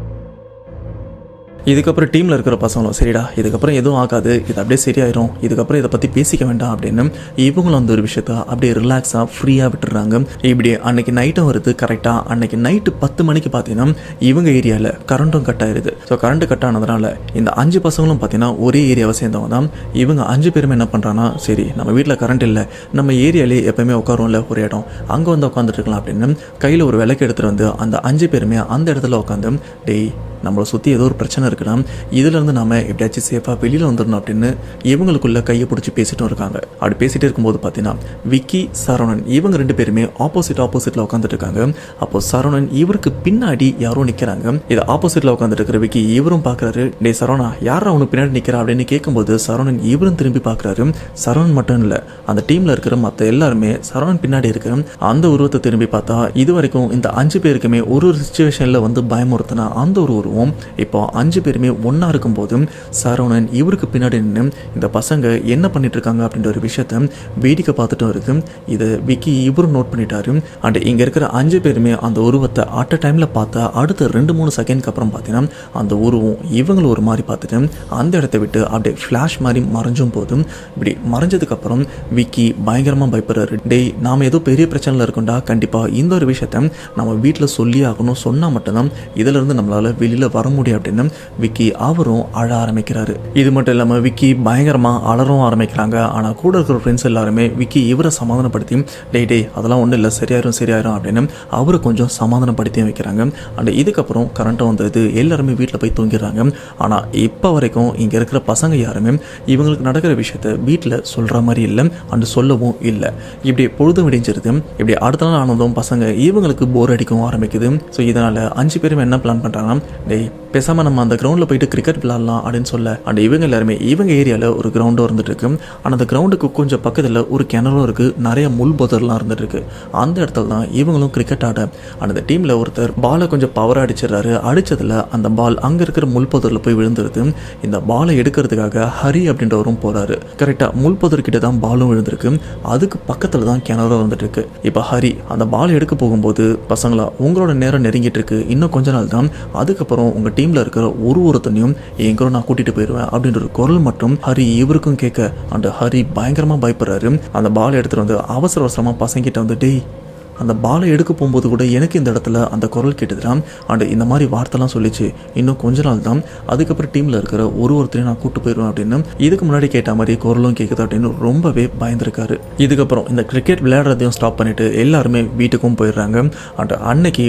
இதுக்கப்புறம் டீமில் இருக்கிற பசங்களும், சரிடா இதுக்கப்புறம் எதுவும் ஆகாது, இது அப்படியே சரியாயிரும், இதுக்கப்புறம் இதை பற்றி பேசிக்க வேண்டாம் அப்படின்னு இவங்களும் அந்த ஒரு விஷயத்த அப்படியே ரிலாக்ஸாக ஃப்ரீயாக விட்டுறாங்க. இப்படி அன்னைக்கு நைட்டும் வருது. கரெக்டாக அன்னைக்கு நைட்டு 10 மணிக்கு பார்த்தீங்கன்னா இவங்க ஏரியாவில் கரண்ட்டும் கட் ஆயிடுது. ஸோ கரண்ட் கட் ஆனதுனால இந்த 5 பசங்களும் பார்த்தீங்கன்னா ஒரே ஏரியாவை சேர்ந்தவங்க தான். இவங்க 5 பேருமே என்ன பண்ணுறாங்கன்னா, சரி நம்ம வீட்டில் கரண்ட் இல்லை, நம்ம ஏரியாலே எப்போயுமே உட்காரும்ல ஒரு இடம், அங்கே வந்து உட்காந்துட்டு இருக்கலாம் அப்படின்னு கையில் ஒரு விளக்கு எடுத்துகிட்டு வந்து அந்த 5 பேருமே அந்த இடத்துல உட்காந்து, டேய் நம்மளை சுற்றி ஏதோ ஒரு பிரச்சனை இருக்குன்னா இதுலேருந்து நம்ம எப்படியாச்சும் சேஃபாக வெளியில் வந்துடணும் அப்படின்னு இவங்களுக்குள்ள கையை பிடிச்சி பேசிட்டும் இருக்காங்க. அப்படி பேசிகிட்டே இருக்கும்போது பார்த்தீங்கன்னா விக்கி, சரவணன் இவங்க 2 பேருமே ஆப்போசிட்டில் உட்காந்துட்டு இருக்காங்க. அப்போ சரவணன் இவருக்கு பின்னாடி யாரோ நிற்கிறாங்க. இது ஆப்போசிட்டில் உட்காந்துட்டு இருக்கிற விக்கி இவரும் பார்க்குறாரு, டே சரவணா யாரா அவனுக்கு பின்னாடி நிற்கிறா அப்படின்னு கேட்கும்போது சரவணன் இவரும் திரும்பி பார்க்குறாரு. சரவணன் மட்டும் இல்லை, அந்த டீமில் இருக்கிற மற்ற எல்லாருமே சரவணன் பின்னாடி இருக்கிற அந்த உருவத்தை திரும்பி பார்த்தா இது வரைக்கும் இந்த 5 பேருக்குமே ஒரு சிச்சுவேஷனில் வந்து பயமுறுத்தினா அந்த ஒரு உருவம் இப்போ 5 பேருமே ஒன்றா இருக்கும்போது சரவணன் இவருக்கு பின்னாடி நின்று இந்த பசங்க என்ன பண்ணிட்டு இருக்காங்க அப்படின்ற ஒரு விஷயத்த வேடிக்கை பார்த்துட்டும் இருக்கு. இதை விக்கி இவரும் நோட் பண்ணிட்டாரு. அண்ட் இங்கே இருக்கிற 5 பேருமே அந்த உருவத்தை அட் அ டைமில் பார்த்தா அடுத்த 2-3 செகண்ட்க்கு அப்புறம் பார்த்தீங்கன்னா அந்த உருவம் இவங்களும் ஒரு மாதிரி பார்த்துட்டு அந்த இடத்த விட்டு அப்படியே ஃப்ளாஷ் மாதிரி மறைஞ்சும் போதும். இப்படி மறைஞ்சதுக்கப்புறம் விக்கி பயங்கரமாக பயப்படுறாரு. டேய் நாம் ஏதோ பெரிய பிரச்சனையில் இருக்குண்டா, கண்டிப்பாக இந்த ஒரு விஷயத்த நம்ம வீட்டில் சொல்லி ஆகணும், சொன்னால் மட்டும்தான் இதிலிருந்து நம்மளால் வெளியில் வர முடியும் அப்படின்னு விக்கி அவரும் அழ ஆரம்பிக்கிறாரு. இது மட்டும் இல்லாமல் விக்கி பயங்கரமாக அலறவும் ஆரம்பிக்கிறாங்க. ஆனால் கூட இருக்கிற ஃப்ரெண்ட்ஸ் எல்லாருமே விக்கி இவரை சமாதானப்படுத்தி, டேய் அதெல்லாம் ஒன்றும் இல்லை, சரியாயிரும் அப்படின்னு அவரை கொஞ்சம் சமாதானப்படுத்தியும் வைக்கிறாங்க. அண்ட் இதுக்கப்புறம் கரண்ட்டும் வந்தது, எல்லாருமே வீட்டில் போய் தூங்கிடுறாங்க. ஆனால் இப்போ வரைக்கும் இங்கே இருக்கிற பசங்க யாருமே இவங்களுக்கு நடக்கிற விஷயத்த வீட்டில் சொல்கிற மாதிரி இல்லை, அண்ட் சொல்லவும் இல்லை. இப்படி பொழுது விடிஞ்சிருது. இப்படி அடுத்த நாள் ஆனதும் பசங்க இவங்களுக்கு போர் அடிக்கவும் ஆரம்பிக்குது. ஸோ இதனால் 5 பேரும் என்ன பிளான் பண்ணுறாங்கன்னா, டேய் பேசாமல் நம்ம அந்த கிரவுண்டில் போயிட்டு கிரிக்கெட் விளாட்லாம் அப்படின்னு சொல்ல அண்ட் இவங்க எல்லாருமே இவங்க ஏரியாவில் ஒரு கிரவுண்டும் இருந்துட்டு இருக்கு. ஆனால் அந்த கிரவுண்டுக்கு கொஞ்சம் பக்கத்தில் ஒரு கிணறும் இருக்குது, நிறைய முள் பொதர்லாம் இருந்துட்டு இருக்கு. அந்த இடத்துல தான் இவங்களும் கிரிக்கெட் ஆட அந்த டீமில் ஒருத்தர் பாலை கொஞ்சம் பவராக அடிச்சிடறாரு. அடித்ததில் அந்த பால் அங்கே இருக்கிற முள் பொதரில் போய் விழுந்துருது. இந்த பாலை எடுக்கிறதுக்காக ஹரி அப்படின்றவரும் போகிறாரு. கரெக்டாக முள் பொதர்கிட்ட தான் பாலும் விழுந்திருக்கு. அதுக்கு பக்கத்தில் தான் கிணறும் வந்துட்டு இருக்கு. இப்போ ஹரி அந்த பால் எடுக்க போகும்போது, பசங்களா உங்களோட நேரம் நெருங்கிட்டு இருக்கு, இன்னும் கொஞ்ச நாள் தான், அதுக்கப்புறம் உங்கள் டீமில் இருக்கிற ஒருத்தனையும் எங்கோ நான் கூட்டிகிட்டு போயிடுவேன் அப்படின்ற ஒரு குரல் மட்டும் ஹரி இவருக்கும் கேட்க அந்த ஹரி பயங்கரமாக பயப்படுறாரு. அந்த பால் எடுத்துகிட்டு வந்து அவசர அவசரமாக பசங்கிட்ட வந்து, டேய் அந்த பாலை எடுக்க போகும்போது கூட எனக்கு இந்த இடத்துல அந்த குரல் கேட்டுதுதான் அண்ட் இந்த மாதிரி வார்த்தைலாம் சொல்லிச்சு, இன்னும் கொஞ்ச நாள் தான், அதுக்கப்புறம் டீமில் இருக்கிற ஒருத்தரையும் நான் கூப்பிட்டு போயிடுவேன் அப்படின்னு இதுக்கு முன்னாடி கேட்ட மாதிரி குரலும் கேட்குது அப்படின்னு ரொம்பவே பயந்துருக்காரு. இதுக்கப்புறம் இந்த கிரிக்கெட் விளையாடுறதையும் ஸ்டாப் பண்ணிட்டு எல்லாருமே வீட்டுக்கும் போயிடுறாங்க. அண்ட் அன்னைக்கு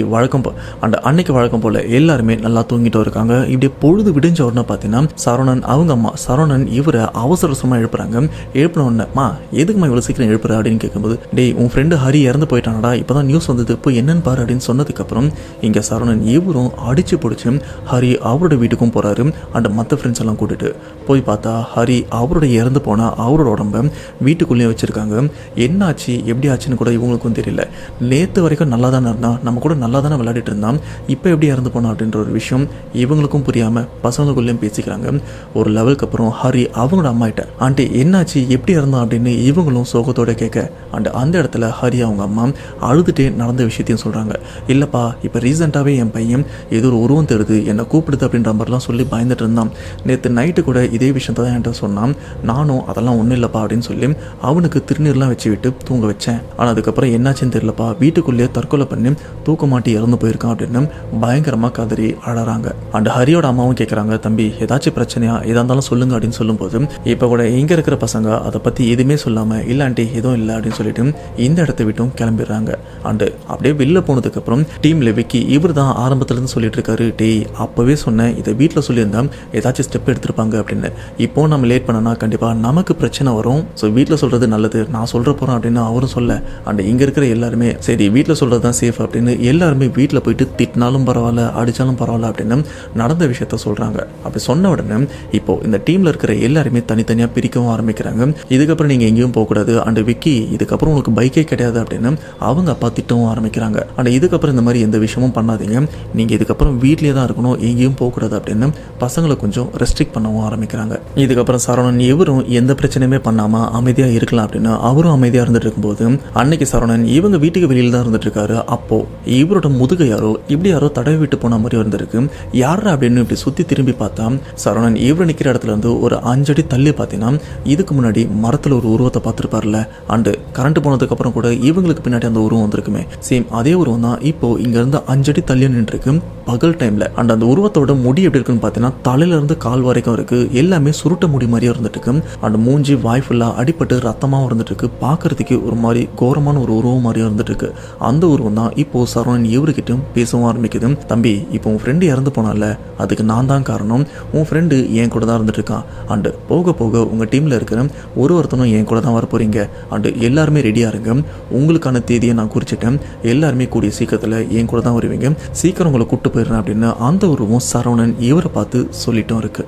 வழக்கம் போல் எல்லாருமே நல்லா தூங்கிட்டு இருக்காங்க. இப்படி பொழுது விடிஞ்ச உடனே பார்த்தீங்கன்னா சரவணன் அவங்க அம்மா சரவணன் இவரை அவசரமாக எழுப்புறாங்க. எழுப்பின உடனே, மா எதுக்குமா இவ்வளோ சீக்கிரம் எழுப்புற அப்படின்னு கேட்கும்போது, டேய் உன் ஃப்ரெண்டு ஹரி இறந்து போயிட்டானடா, இப்போதான் நியூஸ் வந்தது, இப்போ என்னன்னு பாரு அப்படின்னு சொன்னதுக்கப்புறம் இங்கே சரவணன் இவரும் அடிச்சு பிடிச்சி ஹரி அவரோட வீட்டுக்கும் போகிறாரு. அண்ட் மற்ற ஃப்ரெண்ட்ஸ் எல்லாம் கூட்டிட்டு போய் பார்த்தா ஹரி அவரோட இறந்து போனால் அவரோட உடம்ப வீட்டுக்குள்ளேயே வச்சுருக்காங்க. என்னாச்சு எப்படி ஆச்சுன்னு கூட இவங்களுக்கும் தெரியல. நேற்று வரைக்கும் நல்லா தானே இருந்தான், நம்ம கூட நல்லா தானே விளையாடிட்டு இருந்தான், இப்போ எப்படி இறந்து போனான் அப்படின்ற ஒரு விஷயம் இவங்களுக்கும் புரியாமல் பசங்களுக்குள்ளேயும் பேசிக்கிறாங்க. ஒரு லெவலுக்கு அப்புறம் ஹரி அவங்களோட அம்மாகிட்ட, ஆண்டி என்னாச்சு எப்படி இறந்தான் அப்படின்னு இவங்களும் சோகத்தோட கேட்க அண்ட் அந்த இடத்துல ஹரி அவங்க அம்மா அழுதுகிட்டே நடந்த விஷயத்தையும் சொல்கிறாங்க. இல்லைப்பா இப்போ ரீசெண்டாகவே என் பையன் ஏதோ ஒரு உருவம் தெரியுது, என்னை கூப்பிடுது அப்படின்ற மாதிரிலாம் சொல்லி பயந்துட்டு இருந்தான். நேற்று நைட்டு கூட இதே விஷயத்த தான் என்கிட்ட சொன்னான். நானும் அதெல்லாம் ஒன்றும் இல்லைப்பா அப்படின்னு சொல்லி அவனுக்கு திருநீர்லாம் வச்சு விட்டு தூங்க வச்சேன். ஆனால் அதுக்கப்புறம் என்னாச்சுன்னு தெரியலப்பா, வீட்டுக்குள்ளேயே தற்கொலை பண்ணி தூக்க மாட்டி இறந்து போயிருக்கான் அப்படின்னு பயங்கரமாக கதறி அழறாங்க. அண்ட் ஹரியோட அம்மாவும் கேட்குறாங்க, தம்பி ஏதாச்சும் பிரச்சனையா, எதா இருந்தாலும் சொல்லுங்க அப்படின்னு சொல்லும்போது இப்போ கூட இங்கே இருக்கிற பசங்க அதை பற்றி எதுவுமே சொல்லாமல் இல்லாண்டி எதுவும் இல்லை அப்படின்னு சொல்லிட்டு இந்த இடத்த விட்டும் கிளம்பிடுறாங்க. அண்டு அப்படியே வெளில போனதுக்கப்புறம் டீமில் விக்கி இவர் தான் ஆரம்பத்துலேருந்து சொல்லிட்டு இருக்காரு, டேய் அப்போவே சொன்னேன் இதை வீட்டில் சொல்லியிருந்தா ஏதாச்சும் ஸ்டெப் எடுத்திருப்பாங்க அப்படின்னு, இப்போ நம்ம லேட் பண்ணனா கண்டிப்பாக நமக்கு பிரச்சனை வரும், ஸோ வீட்டில் சொல்கிறது நல்லது, நான் சொல்கிற போகிறேன் அப்படின்னு அவரும் சொல்ல அண்ட் இங்கே இருக்கிற எல்லாருமே சரி வீட்டில் சொல்கிறது தான் சேஃப் அப்படின்னு எல்லாருமே வீட்டில் போயிட்டு திட்டினாலும் பரவாயில்ல அடித்தாலும் பரவாயில்ல அப்படின்னு நடந்த விஷயத்த சொல்கிறாங்க. அப்படி சொன்ன உடனே இப்போது இந்த டீமில் இருக்கிற எல்லாருமே தனித்தனியாக பிரிக்கவும் ஆரம்பிக்கிறாங்க. இதுக்கப்புறம் நீங்கள் எங்கேயும் போகக்கூடாது அண்ட் விக்கி இதுக்கப்புறம் உங்களுக்கு பைக்கே கிடையாது அப்படின்னு அவங்க அப்பா திட்டவும் ஆரம்பிக்கிறாங்க. ஆனால் இதுக்கப்புறம் இந்த மாதிரி எந்த விஷயமும் பண்ணாதீங்க, நீங்கள் இதுக்கப்புறம் வீட்லேயே தான் இருக்கணும், எங்கேயும் போகக்கூடாது அப்படின்னு பசங்களை கொஞ்சம் ரெஸ்ட்ரிக்ட் பண்ணவும் ஆரம்பிக்கிறாங்க. இதுக்கப்புறம் சரவணன் இவரும் எந்த பிரச்சனையுமே பண்ணாமல் அமைதியாக இருக்கலாம் அப்படின்னு அவரும் அமைதியாக இருந்துட்டு இருக்கும்போது அன்னைக்கு சரவணன் இவங்க வீட்டுக்கு வெளியில் தான் இருந்துட்டு இருக்காரு. அப்போ இவரோட முதுகை யாரோ தடவி விட்டு போன மாதிரி இருந்திருக்கு. யாரா அப்படின்னு இப்படி சுற்றி திரும்பி பார்த்தா சரவணன் இவர் நிற்கிற இடத்துல இருந்து ஒரு 5 அடி தள்ளி பார்த்தீங்கன்னா இதுக்கு முன்னாடி மரத்தில் ஒரு உருவத்தை பார்த்துருப்பார்ல, அண்டு கரண்ட் போனதுக்கப்புறம் கூட இவங்களுக்கு பின்னாடி அந்த உருவம் வந்திருக்குமே, சேம் அதே உருவம் தான் இப்போ இங்கேருந்து 5 அடி தள்ளி நின்றுருக்கு பகல் டைமில். அண்ட் அந்த உருவத்தோட முடி எப்படி இருக்குன்னு பார்த்தீங்கன்னா தலையிலேருந்து கால் வரைக்கும் இருக்குது, எல்லாமே சுருட்ட முடி மாதிரியே இருந்துட்டு இருக்கு. அந்த மூஞ்சி வாய் ஃபுல்லாக அடிப்பட்டு ரத்தமாக இருந்துட்டு இருக்கு. பார்க்கறதுக்கு ஒரு மாதிரி கோரமான ஒரு உருவம் மாதிரியே இருந்துட்டு இருக்கு. அந்த உருவம் தான் இப்போ சரவணன் இவருக்கிட்டும் பேசவும் ஆரம்பிக்குது. தம்பி இப்போ உன் ஃப்ரெண்டு இறந்து போனால அதுக்கு நான் தான் காரணம், உன் ஃப்ரெண்டு என் கூட தான் இருந்துட்டு இருக்கான், அண்டு போக போக உங்கள் டீமில் இருக்கிற ஒருத்தனும் என் கூட தான் வர போகிறீங்க, அண்டு எல்லாருமே ரெடியாக இருங்க, உங்களுக்கான தேதியை நான் குறிச்சிட்டேன், எல்லாருமே கூடிய சீக்கிரத்தில் என் கூட தான் வருவீங்க, சீக்கிரம் உங்களை கூப்பிட்டு போயிடுறேன் அப்படின்னு அந்த உருவம் சரவணன் இவரை பார்த்து சொல்லிட்டும் இருக்கு.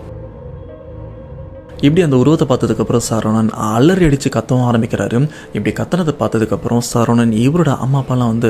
இப்படி அந்த உருவத்தை பார்த்ததுக்கப்புறம் சரவணன் அலறி அடித்து கத்தவும் ஆரம்பிக்கிறாரு. இப்படி கத்தனதை பார்த்ததுக்கப்புறம் சரவணன் இவரோட அம்மா அப்பாலாம் வந்து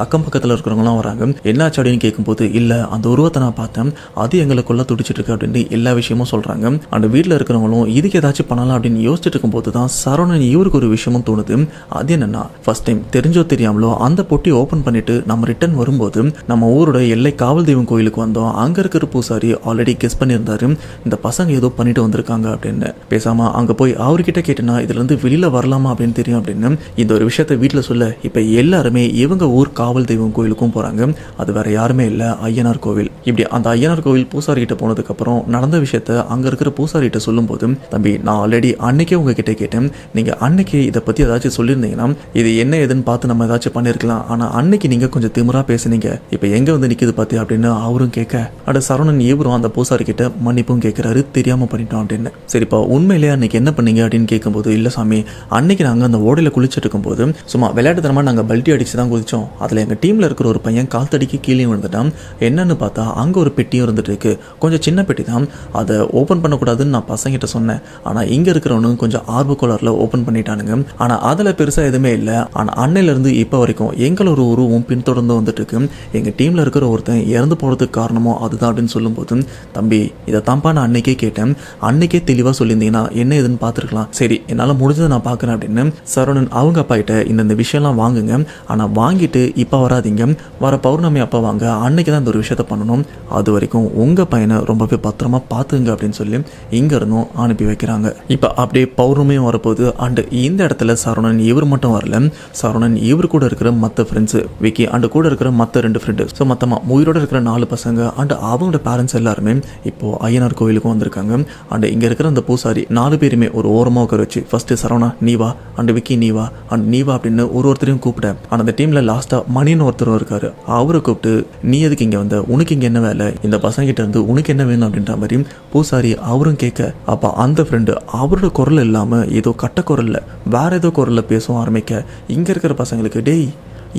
அக்கம் பக்கத்தில் இருக்கிறவங்களாம் வராங்க. என்னாச்சு அப்படின்னு கேட்கும்போது, இல்லை அந்த உருவத்தை நான் பார்த்தேன், அது எங்களுக்குள்ள துடிச்சிட்டு இருக்கு அப்படின்னு எல்லா விஷயமும் சொல்கிறாங்க. அந்த வீட்டில் இருக்கிறவங்களும் இதுக்கு ஏதாச்சும் பண்ணலாம் அப்படின்னு யோசிச்சுட்டு இருக்கும்போது தான் சரவணன் இவருக்கு ஒரு விஷயமும் தோணுது. அது என்னன்னா, ஃபர்ஸ்ட் டைம் தெரிஞ்சோ தெரியாமலோ அந்த பொட்டி ஓப்பன் பண்ணிட்டு நம்ம ரிட்டர்ன் வரும்போது நம்ம ஊரோட எல்லை காவல் தெய்வம் கோயிலுக்கு வந்தோம். அங்கே இருக்கிற பூசாரி ஆல்ரெடி கெஸ் பண்ணியிருந்தாரு, இந்த பசங்க ஏதோ பண்ணிட்டு வந்திருக்காங்க அப்படின்னு. பேசாம அங்க போய் அவர்கிட்ட கேட்டனா இதுல இருந்து வெளியில வரலாமா அப்படின்னு தெரியும் அப்படின்னு இந்த ஒரு விஷயத்த வீட்டுல சொல்ல இப்ப எல்லாருமே இவங்க ஊர் காவல் தெய்வம் கோயிலுக்கும் போறாங்க. அது வேற யாருமே இல்ல, ஐயனார் கோவில். இப்படி அந்த ஐயனார் கோவில் பூசாரி கிட்ட போனதுக்கு அப்புறம் நடந்த விஷயத்த அங்க இருக்கிற பூசாரி கிட்ட சொல்லும் போது, தம்பி நான் ஆல்ரெடி அன்னைக்கே உங்ககிட்ட கேட்டேன், நீங்க அன்னைக்கு இதை பத்தி ஏதாச்சும் சொல்லியிருந்தீங்கன்னா இது என்ன ஏதுன்னு பார்த்து நம்ம ஏதாச்சும் பண்ணிருக்கலாம், ஆனா அன்னைக்கு நீங்க கொஞ்சம் திமிரா பேசுனீங்க, இப்ப எங்க வந்து நிக்குது பாத்தி அப்படின்னு அவரும் கேட்க, அட சரவணன் இவரும் அந்த பூசாரி கிட்ட மன்னிப்பும் கேட்கிறாரு, தெரியாம பண்ணிட்டோம் அப்படின்னு. சரி சரிப்பா உண்மையிலேயே அன்னைக்கு என்ன பண்ணீங்க அப்படின்னு கேட்கும்போது, இல்லை சாமி, அன்னைக்கு நாங்கள் அந்த ஓடையில் குளிச்சுட்டு இருக்கும்போது சும்மா விளையாட்டுத்தனமாக நாங்கள் பல்ட்டி அடிச்சு தான் குதிச்சோம். அதில் எங்கள் டீமில் இருக்கிற ஒரு பையன் கால் தடிக்கு கீழே விழுந்துட்டான். என்னன்னு பார்த்தா அங்கே ஒரு பெட்டியும் இருந்துட்டு இருக்கு. கொஞ்சம் சின்ன பெட்டி தான், அதை ஓப்பன் பண்ணக்கூடாதுன்னு நான் பசங்கிட்ட சொன்னேன். ஆனால் இங்கே இருக்கிறவனும் கொஞ்சம் ஆர்வக்கோளாறில் ஓப்பன் பண்ணிட்டானுங்க. ஆனால் அதில் பெருசாக எதுவுமே இல்லை. ஆனால் அன்னையிலேருந்து இப்போ வரைக்கும் எங்களோட உருவம் பின்தொடர்ந்து வந்துட்டு இருக்கு. எங்கள் டீமில் இருக்கிற ஒருத்தன் இறந்து போகிறதுக்கு காரணமோ அதுதான் அப்படின்னு சொல்லும்போது, தம்பி இதை தான்ப்பா நான் அன்னைக்கே கேட்டேன், அன்னைக்கே தெளிவாக சொல்லியிருந்தீங்கன்னா என்ன ஏதுன்னு பார்த்துருக்கலாம். சரி என்னால் முடிஞ்சதை நான் பார்க்குறேன் அப்படின்னு சரவணன் அவங்க அப்பா கிட்ட இந்த விஷயம்லாம் வாங்குங்க, ஆனால் வாங்கிட்டு இப்போ வராதிங்க, வர பௌர்ணமி அப்பா வாங்க, அன்னைக்கு தான் இந்த ஒரு விஷயத்த பண்ணணும், அது வரைக்கும் உங்கள் பையனை ரொம்பவே பத்திரமா பார்த்துங்க அப்படின்னு சொல்லி இங்கேருந்தும் அனுப்பி வைக்கிறாங்க. இப்போ அப்படியே பௌர்ணமியும் வரப்போகுது. அண்டு இந்த இடத்துல சரவணன் இவர் மட்டும் வரல, சரவணன் இவர் கூட இருக்கிற மற்ற ஃப்ரெண்ட்ஸு விக்கி அண்டு கூட இருக்கிற மற்ற 2 ஃப்ரெண்டு, ஸோ மொத்தமாக உயிரோட இருக்கிற 4 பசங்க அண்டு அவங்களோட பேரண்ட்ஸ் எல்லாருமே இப்போது ஐயனார் கோவிலுக்கும் வந்திருக்காங்க. அண்டு இங்கே இருக்கிற அந்த பூசாரி 4 பேருமே ஒரு ஓரமாக உட்கார வச்சு, ஃபர்ஸ்ட் சரவணா நீ வா, அண்டு விக்கி நீ வா, அண்ட் நீ வா அப்படின்னு ஒருத்தரையும் கூப்பிட்டேன். ஆனால் அந்த டீமில் லாஸ்ட்டாக மணின்னு ஒருத்தரும் இருக்காரு, அவரை கூப்பிட்டு நீ எதுக்கு இங்கே வந்த, உனக்கு இங்கே என்ன வேலை, இந்த பசங்க கிட்ட இருந்து உனக்கு என்ன வேணும் அப்படின்ற மாதிரி பூசாரி அவரும் கேட்க, அப்போ அந்த ஃப்ரெண்டு அவரோட குரல் இல்லாமல் ஏதோ கட்ட குரலில் வேற ஏதோ குரலில் பேச ஆரம்பிக்க, இங்கே இருக்கிற பசங்களுக்கு டேய்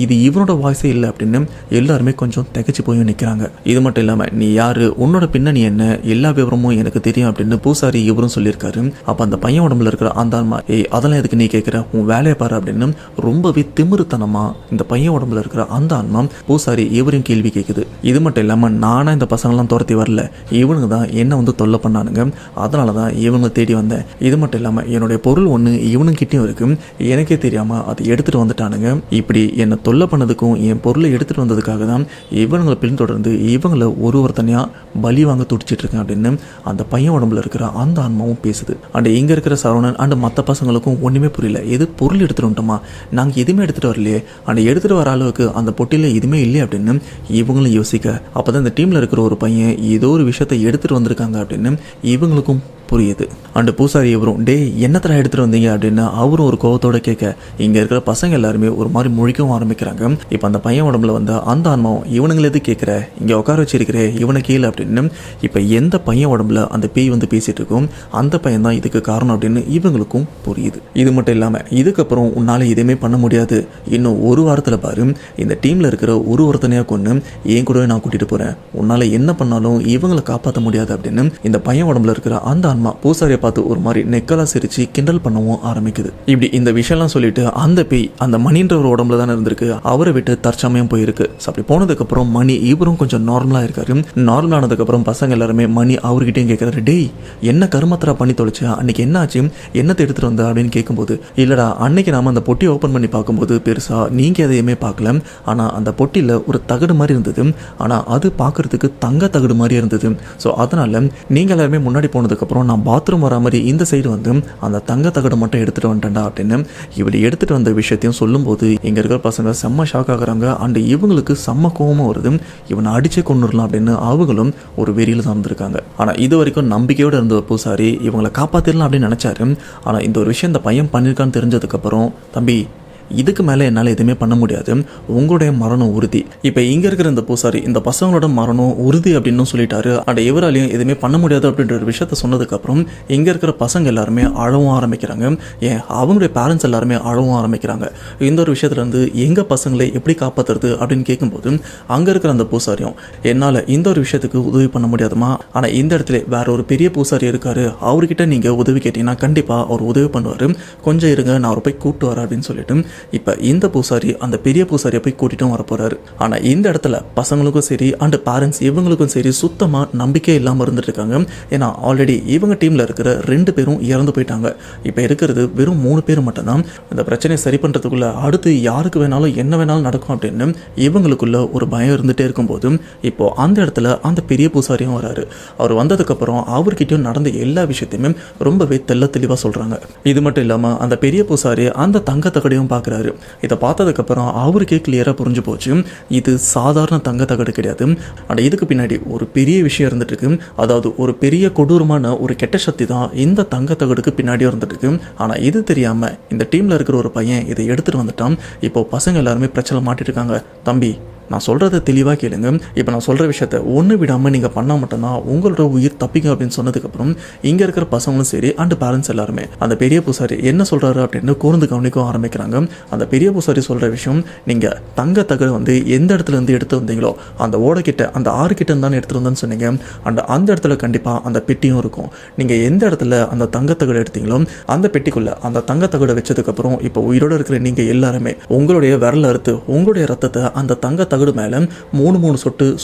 இது இவனோட வாய்ஸே இல்லை அப்படின்னு எல்லாருமே கொஞ்சம் திகைச்சு போய் நிற்கிறாங்க. இது மட்டும் இல்லாமல் நீ யாரு, உன்னோட பின்னணி என்ன, எல்லா விவரமும் எனக்கு தெரியும் அப்படின்னு பூசாரி இவரும் சொல்லியிருக்காரு. அப்போ அந்த பையன் உடம்புல இருக்கிற அந்த ஆன்மா, அதெல்லாம் எதுக்கு நீ கேட்குற, உன் வேலையை பாரு அப்படின்னு ரொம்பவே திமிருத்தனமா இந்த பையன் உடம்புல இருக்கிற அந்த ஆன்மா பூசாரி இவரையும் கேள்வி கேட்குது. இது மட்டும் இல்லாமல் நானாக இந்த பசங்களாம் துரத்தி வரல, இவனுங்க தான் என்ன தொல்லை பண்ணானுங்க, அதனால தான் இவங்க தேடி வந்தேன். இது மட்டும் இல்லாமல் என்னுடைய பொருள் ஒன்று இவனுங்கிட்டையும் இருக்கு, எனக்கே தெரியாமல் அதை எடுத்துகிட்டு வந்துட்டானுங்க. இப்படி என்னை தொல்லை பண்ணதுக்கும் என் பொருளை எடுத்துகிட்டு வந்ததுக்காக தான் இவங்களை பின்தொடர்ந்து இவங்களை ஒருத்தனையாக பலி வாங்க துடிச்சிட்டு இருக்கேன் அப்படின்னு அந்த பையன் உடம்புல இருக்கிற அந்த ஆன்மாவும் பேசுது. அண்ட் இங்கே இருக்கிற சரவணன் அண்ட் மற்ற பசங்களுக்கும் ஒன்றுமே புரியல, எது பொருள் எடுத்துகிட்டு வந்துட்டோமா, நாங்கள் எதுவுமே எடுத்துகிட்டு வரலையே, அண்ட் எடுத்துகிட்டு வர அளவுக்கு அந்த பொட்டியில் எதுவுமே இல்லையே அப்படின்னு இவங்களும் யோசிக்க, அப்போ தான் இந்த டீமில் இருக்கிற ஒரு பையன் ஏதோ ஒரு விஷயத்தை எடுத்துகிட்டு வந்திருக்காங்க அப்படின்னு இவங்களுக்கும் புரியுது. அண்டு பூசாரி இவரும் டே என்னத்தடா எடுத்துகிட்டு வந்தீங்க அப்படின்னு அவரும் ஒரு கோவத்தோட கேட்க, இங்கே இருக்கிற பசங்க எல்லாருமே ஒரு மாதிரி முழிக்கவும் ஆரம்பிக்கிறாங்க. இப்போ அந்த பையன் உடம்புல வந்து அந்த ஆன்மாவும் இவனுங்களை எது கேட்குற, இங்கே உட்கார வச்சிருக்கிறே இவனை கீழே அப்படின்னு இப்போ எந்த பையன் உடம்புல அந்த பேய் வந்து பேசிட்டு இருக்கும் அந்த பையன் தான் இதுக்கு காரணம் அப்படின்னு இவங்களுக்கும் புரியுது. இது மட்டும் இல்லாமல் இதுக்கப்புறம் உன்னால் எதுவுமே பண்ண முடியாது, இன்னும் ஒரு வாரத்தில் பாரு இந்த டீமில் இருக்கிற ஒருத்தனையாக கொண்டு என் கூடவே நான் கூட்டிகிட்டு போகிறேன், உன்னால் என்ன பண்ணாலும் இவங்களை காப்பாற்ற முடியாது அப்படின்னு இந்த பையன் உடம்புல இருக்கிற அந்த பூசாரியை பார்த்து ஒரு மாதிரி நெக்கலா சிரிச்சு கிண்டல் பண்ணவும் ஆரம்பிக்குது. இப்படி இந்த விஷயம்லாம் சொல்லிட்டு அந்த பேய் அந்த மணின்ற ஒரு உடம்புல தானே இருந்திருக்கு, அவரை விட்டு தற்சமயம் போயிருக்கு. அப்படி போனதுக்கு அப்புறம் மணி இவரும் கொஞ்சம் நார்மலா இருக்காரு. நார்மல் ஆனதுக்கு அப்புறம் பசங்க எல்லாருமே மணி அவர்கிட்டயும் கேட்கறாரு, டேய் என்ன கருமத்திரா பண்ணி தொலைச்சு, அன்னைக்கு என்ன ஆச்சு, என்னத்தை எடுத்துட்டு வந்த அப்படின்னு கேட்கும்போது, இல்லடா அன்னைக்கு நாம அந்த பொட்டியை ஓப்பன் பண்ணி பார்க்கும்போது பெருசா நீங்க எதையுமே பார்க்கல, ஆனா அந்த பொட்டியில ஒரு தகடு மாதிரி இருந்தது, ஆனா அது பார்க்கறதுக்கு தங்க தகடு மாதிரி இருந்தது. ஸோ அதனால நீங்க எல்லாருமே முன்னாடி போனதுக்கு அப்புறம் நான் பாத்ரூம் வர மாதிரி இந்த சைடு வந்து அந்த தங்க தகடு மட்டும் எடுத்துட்டு வந்துட்டேன்டா அப்படின்னு இப்படி எடுத்துட்டு வந்த விஷயத்தையும் சொல்லும்போது இங்க இருக்கிற பசங்க செம்ம ஷாக் ஆகுறாங்க. அண்ட் இவங்களுக்கு செம்ம கோவமும் வருது, இவனை அடிச்சே கொண்டுடலாம் அப்படின்னு அவங்களும் ஒரு வெறியில சார்ந்திருக்காங்க. ஆனா இது வரைக்கும் நம்பிக்கையோட இருந்த ஒரு பூசாரி இவங்களை காப்பாத்திடலாம் அப்படின்னு நினைச்சாரு. ஆனா இந்த ஒரு விஷயம் இந்த பையன் பண்ணிருக்கான்னு தெரிஞ்சதுக்கு அப்புறம், தம்பி இதுக்கு மேலே என்னால் எதுவுமே பண்ண முடியாது, உங்களுடைய மரணம் உறுதி. இப்போ இங்கே இருக்கிற இந்த பூசாரி இந்த பசங்களோட மரணம் உறுதி அப்படின்னு சொல்லிட்டாரு. அண்ட் இவராலையும் எதுவுமே பண்ண முடியாது அப்படின்ற ஒரு விஷயத்த சொன்னதுக்கப்புறம் இங்கே இருக்கிற பசங்க எல்லாருமே அழவும் ஆரம்பிக்கிறாங்க. ஏன் அவங்களுடைய பேரண்ட்ஸ் எல்லாருமே அழவும் ஆரம்பிக்கிறாங்க. இந்த ஒரு விஷயத்துலேருந்து எங்கள் பசங்களை எப்படி காப்பாற்றுறது அப்படின்னு கேட்கும்போது அங்கே இருக்கிற அந்த பூசாரியும் என்னால் இந்த ஒரு விஷயத்துக்கு உதவி பண்ண முடியாதுமா, ஆனால் இந்த இடத்துல வேற ஒரு பெரிய பூசாரி இருக்காரு, அவர்கிட்ட நீங்கள் உதவி கேட்டீங்கன்னா கண்டிப்பாக அவர் உதவி பண்ணுவார், கொஞ்சம் இருங்க நான் அவரை போய் கூப்பிட்டு வரேன் அப்படின்னு சொல்லிட்டு இப்போ இந்த பூசாரி அந்த பெரிய பூசாரியை போய் கூட்டிட்டும் வர போறாரு. ஆனால் இந்த இடத்துல பசங்களுக்கும் சரி அண்ட் பேரண்ட்ஸ் இவங்களுக்கும் சரி சுத்தமாக நம்பிக்கை இல்லாமல் இருந்துட்டு இருக்காங்க. ஏன்னா ஆல்ரெடி இவங்க டீமில் இருக்கிற 2 பேரும் இறந்து போயிட்டாங்க. இப்போ இருக்கிறது வெறும் 3 பேர் மட்டும்தான். இந்த பிரச்சனையை சரி பண்ணுறதுக்குள்ள அடுத்து யாருக்கு வேணாலும் என்ன வேணாலும் நடக்கும் அப்படின்னு இவங்களுக்குள்ள ஒரு பயம் இருந்துகிட்டே இருக்கும்போது இப்போ அந்த இடத்துல அந்த பெரிய பூசாரியும் வராரு. அவர் வந்ததுக்கப்புறம் அவர்கிட்டயும் நடந்த எல்லா விஷயத்தையுமே ரொம்பவே தெளிவாக சொல்கிறாங்க. இது மட்டும் இல்லாமல் அந்த பெரிய பூசாரி அந்த தங்க தகடையும் பார்க்குறாரு. இதை பார்த்ததுக்கப்புறம் அவருக்கே கிளியராக புரிஞ்சு போச்சு, இது சாதாரண தங்க தகடு கிடையாது, ஆனால் இதுக்கு பின்னாடி ஒரு பெரிய விஷயம் இருந்துட்டு இருக்கு. அதாவது ஒரு பெரிய கொடூரமான ஒரு கெட்ட சக்தி தான் இந்த தங்க தகடுக்கு பின்னாடியும் இருந்துட்டு இருக்கு. ஆனால் இது தெரியாமல் இந்த டீமில் இருக்கிற ஒரு பையன் இதை எடுத்துகிட்டு வந்துட்டான். இப்போ பசங்க எல்லாருமே பிரச்சனை மாட்டிட்டு இருக்காங்க. தம்பி நான் சொல்கிறத தெளிவாக கேளுங்க. இப்போ நான் சொல்கிற விஷயத்த ஒன்று விடாமல் நீங்கள் பண்ணால் மட்டும்தான் உங்களோட உயிர் தப்பிக்கும் அப்படின்னு சொன்னதுக்கப்புறம் இங்கே இருக்கிற பசங்களும் சரி அண்ட் பேரண்ட்ஸ் எல்லாருமே அந்த பெரிய பூசாரி என்ன சொல்கிறாரு அப்படின்னு கூர்ந்து கவனிக்க ஆரம்பிக்கிறாங்க. அந்த பெரிய பூசாரி சொல்கிற விஷயம், நீங்கள் தங்க தகடு வந்து எந்த இடத்துல இருந்து எடுத்து வந்தீங்களோ அந்த ஓடக்கிட்ட அந்த ஆறு கிட்ட இருந்தானே எடுத்துகிட்டு வந்தேன்னு சொன்னீங்க. அந்த இடத்துல கண்டிப்பாக அந்த பெட்டியும் இருக்கும். நீங்கள் எந்த இடத்துல அந்த தங்கத்தகடு எடுத்தீங்களோ அந்த பெட்டிக்குள்ளே அந்த தங்கத்தகடை வச்சதுக்கப்புறம் இப்போ உயிரோடு இருக்கிற நீங்கள் எல்லாருமே உங்களுடைய விரல் அறுத்து உங்களுடைய ரத்தத்தை அந்த தங்கத்தகடு மேலே 3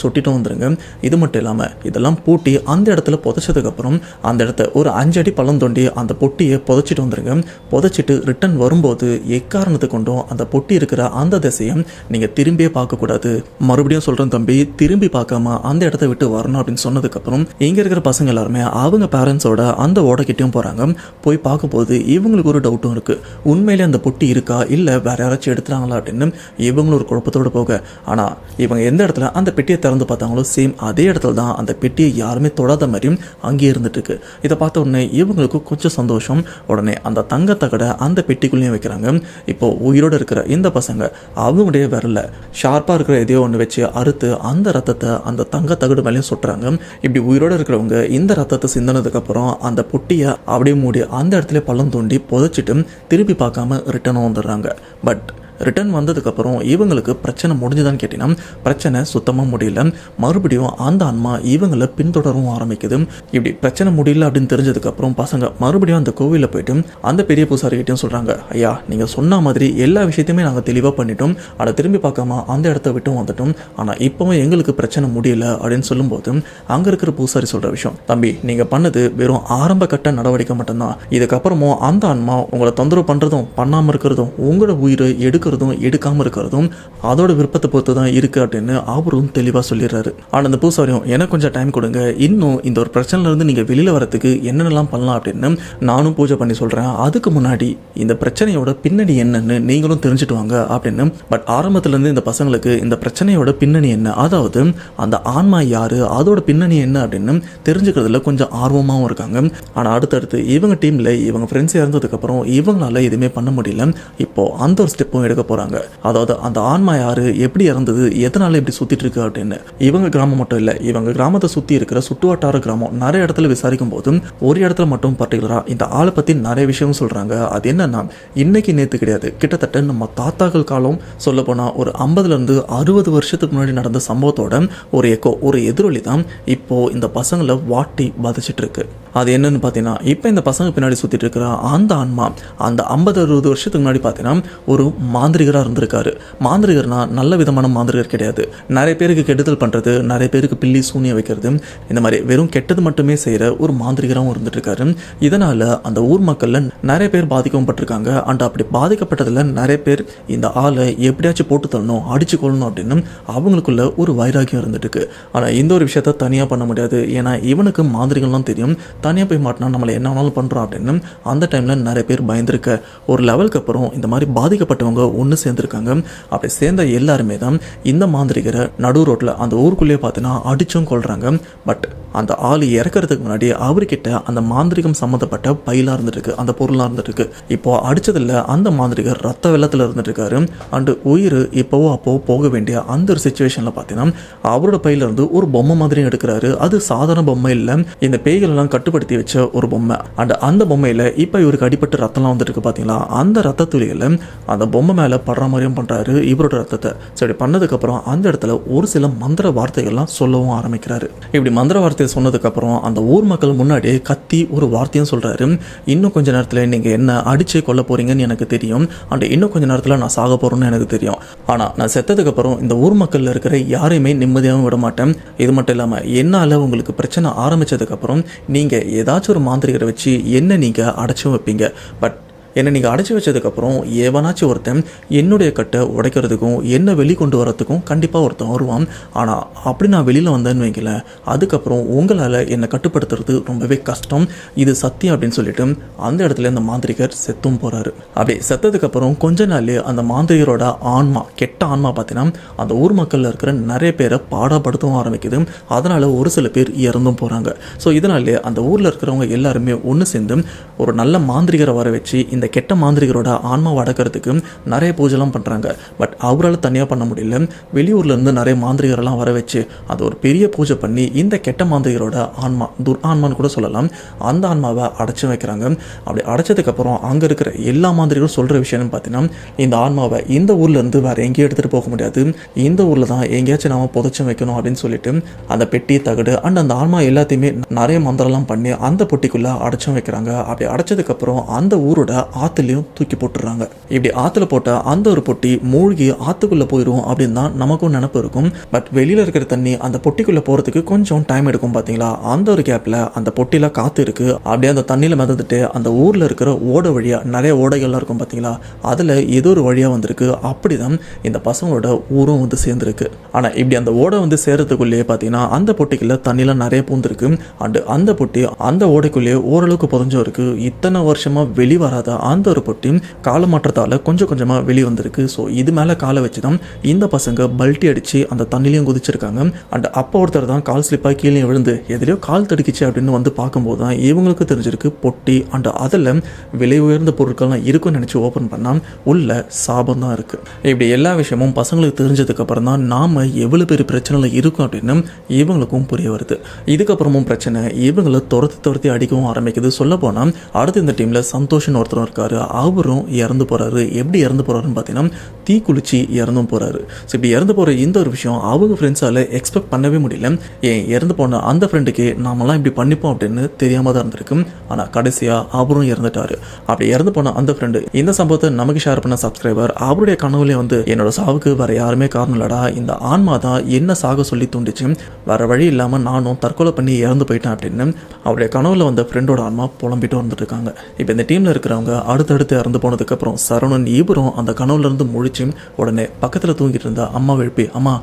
சொட்டிட்டு வந்துருங்க. இது மட்டும் இல்லாமல் இதெல்லாம் பூட்டி அந்த இடத்துல புதைச்சதுக்கப்புறம் அந்த இடத்த ஒரு 5 அடி பள்ளம் தோண்டி அந்த பொட்டியை புதைச்சிட்டு வந்துருங்க. புதைச்சிட்டு ரிட்டன் வரும்போது எக்காரணத்தை கொண்டும் அந்த பொட்டி இருக்கிற அந்த திசையை நீங்கள் திரும்பியே பார்க்கக்கூடாது. மறுபடியும் சொல்கிறேன் தம்பி, திரும்பி பார்க்காம அந்த இடத்த விட்டு வரணும் அப்படின்னு சொன்னதுக்கப்புறம் இங்கே இருக்கிற பசங்க எல்லாருமே அவங்க பேரண்ட்ஸோட அந்த ஓடக்கிட்டையும் போகிறாங்க. போய் பார்க்கும்போது இவங்களுக்கு ஒரு டவுட்டும் இருக்குது. உண்மையிலே அந்த பொட்டி இருக்கா இல்லை வேற யாராச்சும் எடுத்துறாங்களா அப்படின்னு இவங்களும் ஒரு குழப்பத்தோடு போக, ஆனால் இவங்க எந்த இடத்துல அந்த பெட்டியை திறந்து பார்த்தாங்களோ சேம் அதே இடத்துல தான் அந்த பெட்டியை யாருமே தொடாத மாதிரியும் அங்கேயே இருந்துட்டு இருக்கு. இதை பார்த்த உடனே இவங்களுக்கு கொஞ்சம் சந்தோஷம். உடனே அந்த தங்கத்தகடை அந்த பெட்டிக்குள்ளேயும் வைக்கிறாங்க. இப்போ உயிரோடு இருக்கிற இந்த பசங்க அவங்களுடைய விரல ஷார்ப்பாக இருக்கிற எதையோ ஒன்று வச்சு அறுத்து அந்த ரத்தத்தை அந்த தங்கத்தகடு மேலேயும் சுட்டுறாங்க. இப்படி உயிரோடு இருக்கிறவங்க இந்த ரத்தத்தை சிந்தினதுக்கப்புறம் அந்த பொட்டியை அப்படியே மூடி அந்த இடத்துல பள்ளம் தோண்டி புதைச்சிட்டு திருப்பி பார்க்காம ரிட்டர்னும் வந்துடுறாங்க. பட் ரிட்டர்ன் வந்ததுக்கப்புறம் இவங்களுக்கு பிரச்சனை முடிஞ்சுதான்னு கேட்டிங்கன்னா பிரச்சனை சுத்தமாக முடியல. மறுபடியும் அந்த ஆன்மா இவங்களை பின்தொடரவும் ஆரம்பிக்குது. இப்படி பிரச்சனை முடியல அப்படின்னு தெரிஞ்சதுக்கப்புறம் பசங்க மறுபடியும் அந்த கோவிலில் போயிட்டு அந்த பெரிய பூசாரிகிட்டையும் சொல்கிறாங்க, ஐயா நீங்கள் சொன்ன மாதிரி எல்லா விஷயத்தையுமே நாங்கள் தெளிவாக பண்ணிட்டோம், அதை திரும்பி பார்க்காம அந்த இடத்த விட்டும் வந்துட்டோம், ஆனால் இப்போவும் எங்களுக்கு பிரச்சனை முடியல அப்படின்னு சொல்லும்போது அங்கே இருக்கிற பூசாரி சொல்கிற விஷயம், தம்பி நீங்கள் பண்ணது வெறும் ஆரம்ப கட்ட நடவடிக்கை மட்டும்தான். இதுக்கப்புறமும் அந்த ஆன்மா உங்களை தொந்தரவு பண்ணுறதும் பண்ணாமல் இருக்கிறதும் உங்களோட உயிரை எடுக்காமல் இருக்கிறதும் அதோட விருப்பத்தை பொறுத்து தான் இருக்கு அப்படின்னு அவரும் தெளிவாக சொல்லிடுறாரு. ஆனால் அந்த பூசாரியும் எனக்கு கொஞ்சம் டைம் கொடுங்க, இன்னும் இந்த ஒரு பிரச்சனையிலேருந்து நீங்கள் வெளியில் வரத்துக்கு என்னென்னலாம் பண்ணலாம் அப்படின்னு நானும் பூஜை பண்ணி சொல்கிறேன். அதுக்கு முன்னாடி இந்த பிரச்சனையோட பின்னணி என்னன்னு நீங்களும் தெரிஞ்சுட்டு வாங்க அப்படின்னு. பட் ஆரம்பத்துலேருந்து இந்த பசங்களுக்கு இந்த பிரச்சனையோட பின்னணி என்ன, அதாவது அந்த ஆன்மா யாரு அதோட பின்னணி என்ன அப்படின்னு தெரிஞ்சுக்கிறதுல கொஞ்சம் ஆர்வமாகவும் இருக்காங்க. ஆனால் அடுத்தடுத்து இவங்க டீமில் இவங்க ஃப்ரெண்ட்ஸ் இறந்ததுக்கப்புறம் இவங்களால எதுவுமே பண்ண முடியல. இப்போ அந்த ஒரு ஸ்டெப்பும் எடுக்க போகிறாங்க. அதாவது அந்த ஆன்மா யாரு, எப்படி இறந்தது, எதனால இப்படி சுற்றிட்டு இருக்கு அப்படின்னு. இவங்க கிராமம் மட்டும் இல்லை, இவங்க கிராமத்தை சுற்றி இருக்கிற சுற்றுவட்டார கிராமம் நிறைய இடத்துல விசாரிக்கும் போதும் ஒரு இடத்துல மட்டும் பர்டிகுலராக இந்த ஆளை பற்றி நிறைய விஷயம் சொல்கிறாங்க. அது என்னன்னா இன்னைக்கு நேற்று கிடையாது, கிட்டத்தட்ட நம்ம தாத்தாக்கள் காலம் சொல்ல போனால் ஒரு 50லேருந்து 60 வருஷத்துக்கு முன்னாடி நடந்த சம்பவத்தோட ஒரு எக்கோ, ஒரு எதிரொலி தான் இப்போ இந்த பசங்களை வாட்டி பாதிச்சிட்டு இருக்கு. அது என்னன்னு பார்த்தீங்கன்னா இப்போ இந்த பசங்க பின்னாடி சுற்றிட்டு இருக்கிற அந்த ஆன்மா அந்த 50-60 வருஷத்துக்கு முன்னாடி பார்த்தீங்கன்னா ஒரு மாந்திரிகராக இருந்திருக்காரு. மாந்திரிகர்னா நல்ல விதமான மாந்திரிகர் கிடையாது. நிறைய பேருக்கு கெடுதல் பண்ணுறது, நிறைய பேருக்கு பில்லி சூனியம் வைக்கிறது, இந்த மாதிரி வெறும் கெட்டது மட்டுமே செய்கிற ஒரு மாந்திரிகராகவும் இருந்துட்டு இருக்காரு. இதனால் அந்த ஊர் மக்களில் நிறைய பேர் பாதிக்கவும் பட்டிருக்காங்க. அண்ட் அப்படி பாதிக்கப்பட்டதில் நிறைய பேர் இந்த ஆளை எப்படியாச்சும் போட்டு தள்ளணும், அடிச்சு கொள்ளணும் அப்படின்னு அவங்களுக்குள்ள ஒரு வைராகியம் இருந்துட்டு இருக்கு. ஆனால் இந்த ஒரு விஷயத்த தனியாக பண்ண முடியாது. ஏன்னா இவனுக்கு மாந்திரிகள்லாம் தெரியும், தனியாக போய் மாட்டினா நம்மளை என்ன வேணாலும் பண்ணுறோம் அப்படின்னு அந்த டைமில் நிறைய பேர் பயந்துருக்க. ஒரு லெவலுக்கு அப்புறம் இந்த மாதிரி பாதிக்கப்பட்டவங்க ஒன்று சேர்ந்துருக்காங்க. அப்படி சேர்ந்த எல்லாருமே தான் இந்த மாந்திரிகரை நடு ரோட்டில் அந்த ஊருக்குள்ளேயே பார்த்தீங்கன்னா அடிச்சும் கொள்கிறாங்க. பட் அந்த ஆள் இறக்கிறதுக்கு முன்னாடி அவர்கிட்ட அந்த மாந்திரிகம் சம்மந்தப்பட்ட பைலாக இருந்துருக்கு, அந்த பொருளாக இருந்துருக்கு. இப்போ அடித்ததில் அந்த மாந்திரிகர் ரத்த வெள்ளத்தில் இருந்துட்டு இருக்காரு. அண்டு உயிர் இப்போவோ அப்போவோ போக வேண்டிய அந்த ஒரு சுச்சுவேஷனில் பார்த்தீங்கன்னா அவரோட பையிலிருந்து ஒரு பொம்மை மாதிரியும் எடுக்கிறாரு. அது சாதாரண பொம்மை இல்லை, இந்த பேய்கள் எல்லாம் கட்டுப்படுத்தி வச்ச ஒரு பொம்மை. அண்ட் அந்த பொம்மையில் இப்போ இவருக்கு அடிப்பட்டு ரத்தம்லாம் வந்துட்டு இருக்கு பார்த்தீங்களா, அந்த ரத்த துளிகளை அந்த பொம்மை மேலே படுற மாதிரியும் பண்ணுறாரு இவரோட ரத்தத்தை. சரி பண்ணதுக்கப்புறம் அந்த இடத்துல ஒரு சில மந்திர வார்த்தைகள்லாம் சொல்லவும் ஆரம்பிக்கிறாரு. இப்படி மந்திர வார்த்தையை சொன்னதுக்கப்புறம் அந்த ஊர் மக்கள் முன்னாடி கத்தி ஒரு வார்த்தையும் சொல்கிறாரு, இன்னும் கொஞ்ச நேரத்தில் நீங்கள் என்ன அடித்து கொல்ல போகிறீங்கன்னு எனக்கு தெரியும், அண்ட் இன்னும் கொஞ்ச நேரத்தில் நான் சாக போகிறேன்னு எனக்கு தெரியும். ஆனால் நான் செத்ததுக்கப்புறம் இந்த ஊர் மக்களில் இருக்கிற யாரையுமே நிம்மதியாகவும் விட மாட்டேன். இது மட்டும் இல்லாமல் என்னால் உங்களுக்கு பிரச்சனை ஆரம்பித்ததுக்கப்புறம் நீங்கள் ஏதாச்சும் ஒரு மாந்திரிகரை வச்சு என்ன நீங்கள் அடைச்சும் வைப்பீங்க. பட் என்னை நீங்கள் அடைச்சி வச்சதுக்கப்புறம் எவனாச்சும் ஒருத்தன் என்னுடைய கட்டை உடைக்கிறதுக்கும் என்னை வெளிக்கொண்டு வரத்துக்கும் கண்டிப்பாக ஒருத்தன் வருவான். ஆனால் அப்படி நான் வெளியில் வந்தேன்னு வைக்கல, அதுக்கப்புறம் உங்களால் என்னை கட்டுப்படுத்துறது ரொம்பவே கஷ்டம், இது சத்தியம் அப்படின்னு சொல்லிட்டு அந்த இடத்துல அந்த மாந்திரிகர் செத்தும் போகிறாரு. அப்படி செத்ததுக்கப்புறம் கொஞ்ச நாள் அந்த மாந்திரிகரோட ஆன்மா, கெட்ட ஆன்மா பார்த்தீங்கன்னா அந்த ஊர் மக்களில் இருக்கிற நிறைய பேரை பாடப்படுத்தவும் ஆரம்பிக்குது. அதனால் ஒரு சில பேர் இறந்தும் போகிறாங்க. ஸோ இதனாலே அந்த ஊரில் இருக்கிறவங்க எல்லாருமே ஒன்று சேர்ந்து ஒரு நல்ல மாந்திரிகரை வர வச்சு இந்த கெட்ட மாந்திரிகரோட ஆன்மாவை அடக்கிறதுக்கு நிறைய பூஜைலாம் பண்ணுறாங்க. பட் அவரால் தனியாக பண்ண முடியல. வெளியூர்லேருந்து நிறைய மாந்திரிகரெல்லாம் வர வச்சு அது ஒரு பெரிய பூஜை பண்ணி இந்த கெட்ட மாந்திரிகரோட ஆன்மா, ஆன்மான்னு கூட சொல்லலாம், அந்த ஆன்மாவை அடைச்சி வைக்கிறாங்க. அப்படி அடைச்சதுக்கப்புறம் அங்கே இருக்கிற எல்லா மாந்திரிகளும் சொல்கிற விஷயம்னு பார்த்தீங்கன்னா, இந்த ஆன்மாவை இந்த ஊர்லேருந்து வேறு எங்கேயும் எடுத்துகிட்டு போக முடியாது, இந்த ஊரில் தான் எங்கேயாச்சும் நாம் புதைச்சி வைக்கணும் அப்படின்னு சொல்லிட்டு அந்த பெட்டி, தகடு அண்ட் அந்த ஆன்மா எல்லாத்தையுமே நிறைய மந்திரம்லாம் பண்ணி அந்த பொட்டிக்குள்ளே அடைச்சும் வைக்கிறாங்க. அப்படி அடைச்சதுக்கப்புறம் அந்த ஊரோட ஆற்றுலையும் தூக்கி போட்டுடுறாங்க. இப்படி ஆற்றுல போட்ட அந்த ஒரு பொட்டி மூழ்கி ஆற்றுக்குள்ளே போயிடும் அப்படின்னு தான் நமக்கும் நினப்பு இருக்கும். பட் வெளியில் இருக்கிற தண்ணி அந்த பொட்டிக்குள்ளே போகிறதுக்கு கொஞ்சம் டைம் எடுக்கும் பார்த்தீங்களா. அந்த ஒரு கேப்பில் அந்த பொட்டியில் காற்று இருக்குது. அப்படியே அந்த தண்ணியில் மிதந்துட்டு அந்த ஊரில் இருக்கிற ஓடை வழியாக, நிறைய ஓடைகள்லாம் இருக்கும் பார்த்தீங்களா, அதில் ஏதோ ஒரு வழியாக வந்திருக்கு. அப்படி தான் இந்த பசங்களோட ஊரும் வந்து சேர்ந்துருக்கு. ஆனால் இப்படி அந்த ஓடை வந்து சேர்றதுக்குள்ளேயே பார்த்தீங்கன்னா அந்த பொட்டிக்குள்ளே தண்ணிலாம் நிறைய பூந்துருக்கு. அண்டு அந்த பொட்டி அந்த ஓடைக்குள்ளேயே ஓரளவுக்கு புதஞ்சும் இருக்குது. இத்தனை வருஷமாக வெளிவராத அந்த ஒரு பொட்டி காலமாற்றத்தால் கொஞ்சம் கொஞ்சமாக வெளியே வந்திருக்கு. ஸோ இது மேலே காலை வச்சு தான் இந்த பசங்க பல்ட்டி அடித்து அந்த தண்ணிலையும் குதிச்சிருக்காங்க. அண்ட் அப்போ ஒருத்தர் தான் கால் ஸ்லிப்பாக கீழே விழுந்து எதிலையோ கால் தடுக்கிச்சு அப்படின்னு வந்து பார்க்கும்போது தான் இவங்களுக்கு தெரிஞ்சிருக்கு பொட்டி அண்ட் அதில் விலை உயர்ந்த பொருட்கள்லாம் இருக்குன்னு நினச்சி ஓப்பன் பண்ணால் உள்ள சாபம் தான் இருக்குது. இப்படி எல்லா விஷயமும் பசங்களுக்கு தெரிஞ்சதுக்கப்புறம் தான் நாம் எவ்வளோ பெரிய பிரச்சனையில் இருக்கும் அப்படின்னு இவங்களுக்கும் புரிய வருது. இதுக்கப்புறமும் பிரச்சனை இவங்களை துரத்தி அடிக்கவும் ஆரம்பிக்குது. சொல்ல போனால் அடுத்து இந்த டீமில் சந்தோஷன் ஒருத்தரும் இருக்காரு. அவரும் இறந்து போகிறாரு. எப்படி இறந்து போகிறாருன்னு பார்த்தீங்கன்னா தீ குளிச்சு இறந்தும் போகிறாரு. ஸோ இப்படி இறந்து போகிற இந்த ஒரு விஷயம் அவங்க ஃப்ரெண்ட்ஸால் எக்ஸ்பெக்ட் பண்ணவே முடியல. ஏன் இறந்து போன அந்த ஃப்ரெண்டுக்கு நாமெல்லாம் இப்படி பண்ணிப்போம் அப்படின்னு தெரியாமல் தான் இருந்திருக்கு. ஆனால் கடைசியாக அவரும் இறந்துட்டார். அப்படி இறந்து போன அந்த ஃப்ரெண்டு இந்த சம்பவத்தை நமக்கு ஷேர் பண்ண சப்ஸ்கிரைபர் அவருடைய கனவுலேயே வந்து என்னோட சாவுக்கு வேறு யாருமே காரணம் இல்லடா, இந்த ஆன்மா தான் என்ன சாக சொல்லி தூண்டிச்சு, வேறு வழி இல்லாமல் நானும் தற்கொலை பண்ணி இறந்து போயிட்டேன் அப்படின்னு அவருடைய கனவுல வந்த ஃப்ரெண்டோட ஆன்மா புலம்பிட்டு வந்துட்டு இருக்காங்க. இப்போ இந்த டீமில் இருக்கிறவங்க அடுத்தடுத்து இறந்து போனதுக்கப்புறம் சரவணன் இவரும் அந்த கனவுலேருந்து முழிச்சு உடனே பக்கத்தில் தூங்கிட்டு இருந்த அம்மாவை எழுப்பி, அம்மா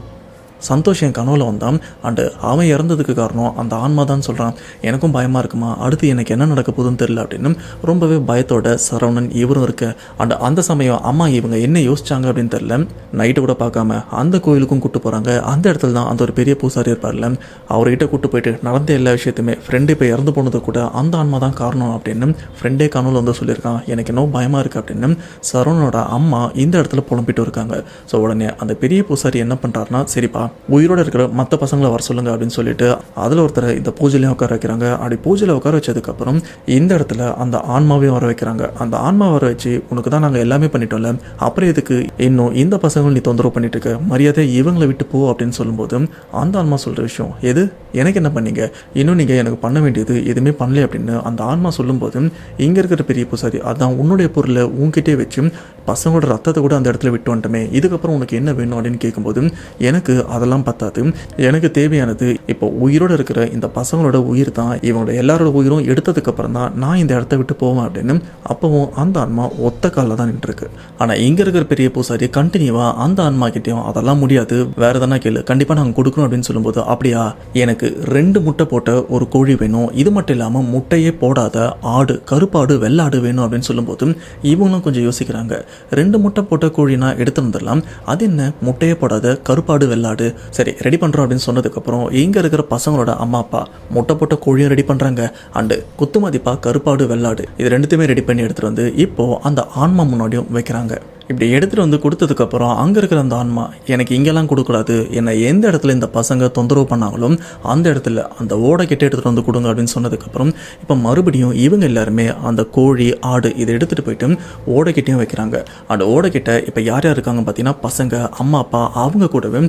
சந்தோஷ் என் கனவுல வந்தான் அண்டு அவன் இறந்ததுக்கு காரணம் அந்த ஆன்மா தான் சொல்கிறான், எனக்கும் பயமாக இருக்குமா, அடுத்து எனக்கு என்ன நடக்க போகுதுன்னு தெரியல அப்படின்னு ரொம்பவே பயத்தோட சரவணன் இவரும் இருக்கு. அண்ட் அந்த சமயம் அம்மா இவங்க என்ன யோசிச்சாங்க அப்படின்னு தெரியல, நைட்டு கூட பார்க்காம அந்த கோயிலுக்கும் கூப்பிட்டு போகிறாங்க. அந்த இடத்துல தான் அந்த ஒரு பெரிய பூசாரி இருப்பார்ல, அவர்கிட்ட கூப்பிட்டு போயிட்டு நடந்த எல்லா விஷயத்தையுமே ஃப்ரெண்டு இப்போ இறந்து போனது கூட அந்த ஆன்மா தான் காரணம் அப்படின்னு ஃப்ரெண்டே கனவுல வந்து சொல்லியிருக்கான், எனக்கு இன்னும் பயமாக இருக்குது அப்படின்னு சரவணனோட அம்மா இந்த இடத்துல புலம்பிட்டு இருக்காங்க. ஸோ உடனே அந்த பெரிய பூசாரி என்ன பண்ணுறாருனா, சரிப்பா உயிரோடு இருக்கிற மற்ற பசங்களை வர சொல்லுங்க அப்படின்னு சொல்லிட்டு அதில் ஒருத்தரை இந்த பூஜையிலையும் உட்கார வைக்கிறாங்க. அப்படி பூஜையில் உட்கார வச்சதுக்கப்புறம் இந்த இடத்துல அந்த ஆன்மாவையும் வர வைக்கிறாங்க. அந்த ஆன்மா வர வச்சு, உனக்கு தான் நாங்கள் எல்லாமே பண்ணிட்டோம்ல, அப்புறம் எதுக்கு இன்னும் இந்த பசங்களும் நீ தொந்தரவு பண்ணிட்டு இருக்க, மரியாதை இவங்களை விட்டு போ அப்படின்னு சொல்லும்போது அந்த ஆன்மா சொல்கிற விஷயம், எது எனக்கு என்ன பண்ணீங்க, இன்னும் நீங்கள் எனக்கு பண்ண வேண்டியது எதுவுமே பண்ணல அப்படின்னு அந்த ஆன்மா சொல்லும்போது இங்கே இருக்கிற பெரிய பூசாரி, அதான் உன்னுடைய பொருளை உன்கிட்டே வச்சு பசங்களோட ரத்தத்தை கூட அந்த இடத்துல விட்டு வந்துட்டோமே, இதுக்கப்புறம் உனக்கு என்ன வேணும் அப்படின்னு கேட்கும்போது எனக்கு அதெல்லாம் பத்தாது, எனக்கு தேவையானது இப்போ உயிரோடு இருக்கிற இந்த பசங்களோட உயிர் தான், இவங்களோட எல்லாரோட உயிரும் எடுத்ததுக்கப்புறம் தான் நான் இந்த இடத்த விட்டு போவேன் அப்படின்னு அப்பவும் அந்த ஆன்மா ஒத்த காலில் தான் நின்றுருக்கு. ஆனால் இங்கே இருக்கிற பெரிய பூசாரி கண்டினியூவாக அந்த ஆன்மா கிட்டேயும் அதெல்லாம் முடியாது, வேறு எதனா கேளு, கண்டிப்பாக நாங்கள் கொடுக்கணும் அப்படின்னு சொல்லும்போது, அப்படியா எனக்கு 2 முட்டை போட்ட ஒரு கோழி வேணும், இது மட்டும் இல்லாமல் முட்டையே போடாத ஆடு, கருப்பாடு வெள்ளாடு வேணும் அப்படின்னு சொல்லும்போது இவங்களும் கொஞ்சம் யோசிக்கிறாங்க. 2 முட்டை போட்ட கோழினா எடுத்து வந்துடலாம், அது என்ன முட்டையே போடாத கருப்பாடு வெள்ளாடு, சரி ரெடி பண்ணுறோம் அப்படின்னு சொன்னதுக்கப்புறம் இங்கே இருக்கிற பசங்களோட அம்மா அப்பா முட்டை போட்ட கோழியும் ரெடி பண்ணுறாங்க அண்டு குத்து மதிப்பா கருப்பாடு வெள்ளாடு இது ரெண்டுத்தையுமே ரெடி பண்ணி எடுத்துகிட்டு வந்து இப்போது அந்த ஆன்மா முன்னாடியும் வைக்கிறாங்க. இப்படி எடுத்துகிட்டு வந்து கொடுத்ததுக்கப்புறம் அங்கே இருக்கிற அந்த ஆன்மா, எனக்கு இங்கெல்லாம் கொடுக்கூடாது, என்னை எந்த இடத்துல இந்த பசங்க தொந்தரவு பண்ணாங்களோ அந்த இடத்துல அந்த ஓடை கிட்ட எடுத்துகிட்டு வந்து கொடுங்க அப்படின்னு சொன்னதுக்கப்புறம் இப்போ மறுபடியும் இவங்க எல்லாருமே அந்த கோழி ஆடு இதை எடுத்துகிட்டு போயிட்டு ஓடைக்கிட்டையும் வைக்கிறாங்க. அந்த ஓடைக்கிட்ட இப்போ யார் யார் இருக்காங்க பார்த்தீங்கன்னா பசங்க, அம்மா அப்பா, அவங்க கூடவே